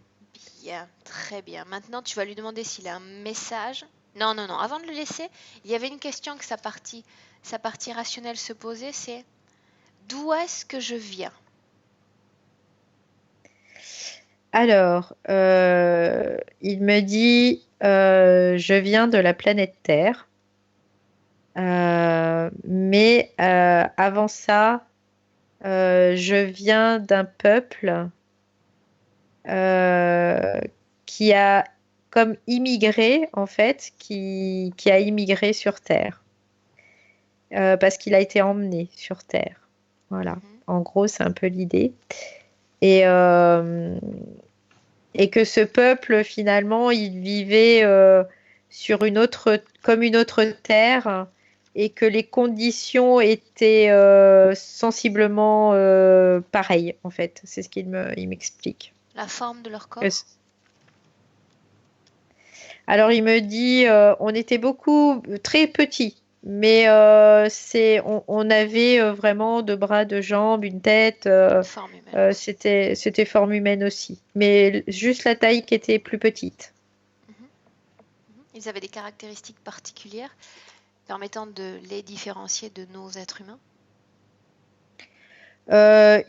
bien, très bien. Maintenant, tu vas lui demander s'il a un message. Non, non, non. Avant de le laisser, il y avait une question que sa partie rationnelle se posait, c'est d'où est-ce que je viens? Alors, il me dit, je viens de la planète Terre, mais avant ça, je viens d'un peuple euh, qui a comme immigré, en fait, qui a immigré sur Terre, parce qu'il a été emmené sur Terre. Voilà. Mhm. En gros, c'est un peu l'idée. Et, euh, et que ce peuple, finalement, il vivait sur comme une autre terre, et que les conditions étaient sensiblement pareilles, en fait. C'est ce il m'explique. La forme de leur Que corps? c- Alors, il me dit, on était beaucoup, très petits, mais on avait vraiment deux bras, deux jambes, une tête. Une forme humaine aussi. C'était forme humaine aussi, mais juste la taille qui était plus petite. Mhm, mhm. Ils avaient des caractéristiques particulières permettant de les différencier de nos êtres humains.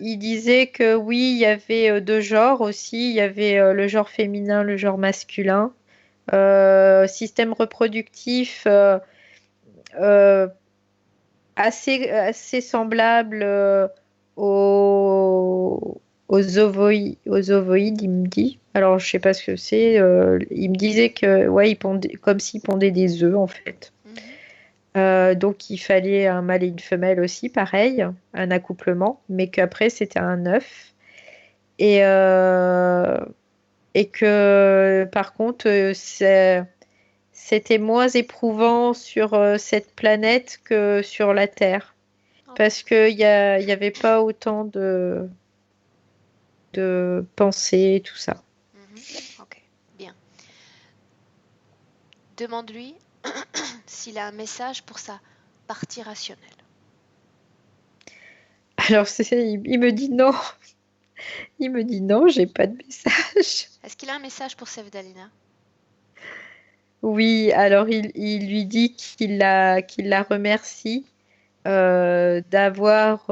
Il disait que oui, il y avait deux genres aussi. Il y avait le genre féminin, le genre masculin. Système reproductif euh, assez semblable aux ovoïdes, il me dit. Alors, je sais pas ce que c'est. Il me disait que ouais, il pondait, comme s'il pondait des œufs en fait. Mhm. Donc il fallait un mâle et une femelle aussi, pareil, un accouplement, mais qu'après c'était un œuf. Et, euh, et que par contre, c'était moins éprouvant sur cette planète que sur la Terre. Ok. Parce qu'il y avait pas autant de pensées, tout ça. Mhm. Ok. Bien. Demande-lui s'il a un message pour sa partie rationnelle. Alors il me dit non. Il me dit non, j'ai pas de message. Est-ce qu'il a un message pour Sevdalina? Oui, alors il lui dit qu'il la remercie d'avoir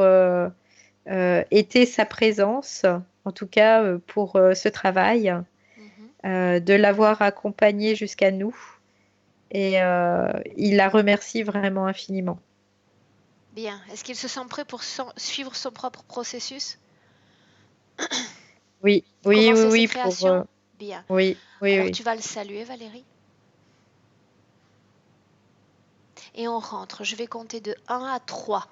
été sa présence, en tout cas pour ce travail, Mhm. de l'avoir accompagné jusqu'à nous. Et il la remercie vraiment infiniment. Bien. Est-ce qu'il se sent prêt pour suivre son propre processus? Oui, oui, oui, Commencer ses oui, créations? Bien. oui, oui, Alors oui. tu vas le saluer, Valérie. Et on rentre. Je vais compter de 1 à 3.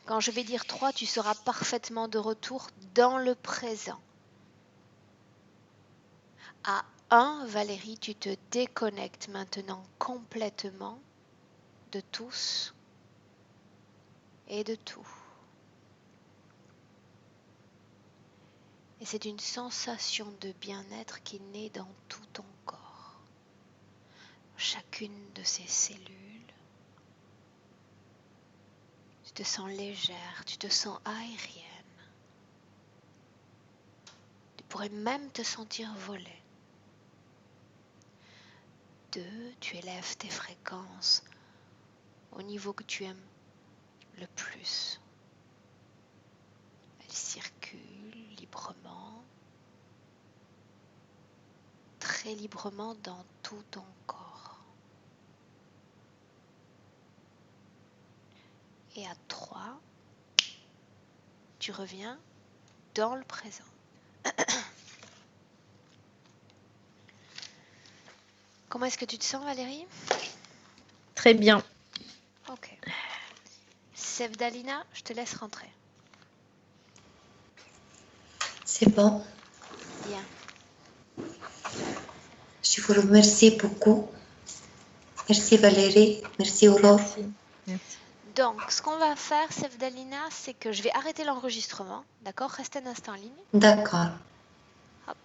Quand je vais dire 3, tu seras parfaitement de retour dans le présent. À 1, Valérie, tu te déconnectes maintenant complètement de tous et de tout. Et c'est une sensation de bien-être qui naît dans tout ton corps. chacune de ces cellules. Tu te sens légère, tu te sens aérienne. Tu pourrais même te sentir voler. 2, tu élèves tes fréquences au niveau que tu aimes le plus. Elles circulent librement, très librement dans tout ton corps. Et à 3, tu reviens dans le présent. Comment est-ce que tu te sens, Valérie? Très bien. Ok. Sevdalina, je te laisse rentrer. C'est bon. Bien. Je vous remercie beaucoup. Merci Valérie. Merci Aurore. Merci. Donc, ce qu'on va faire, Sevdalina, c'est que je vais arrêter l'enregistrement. D'accord? Reste un instant en ligne. D'accord. Hop,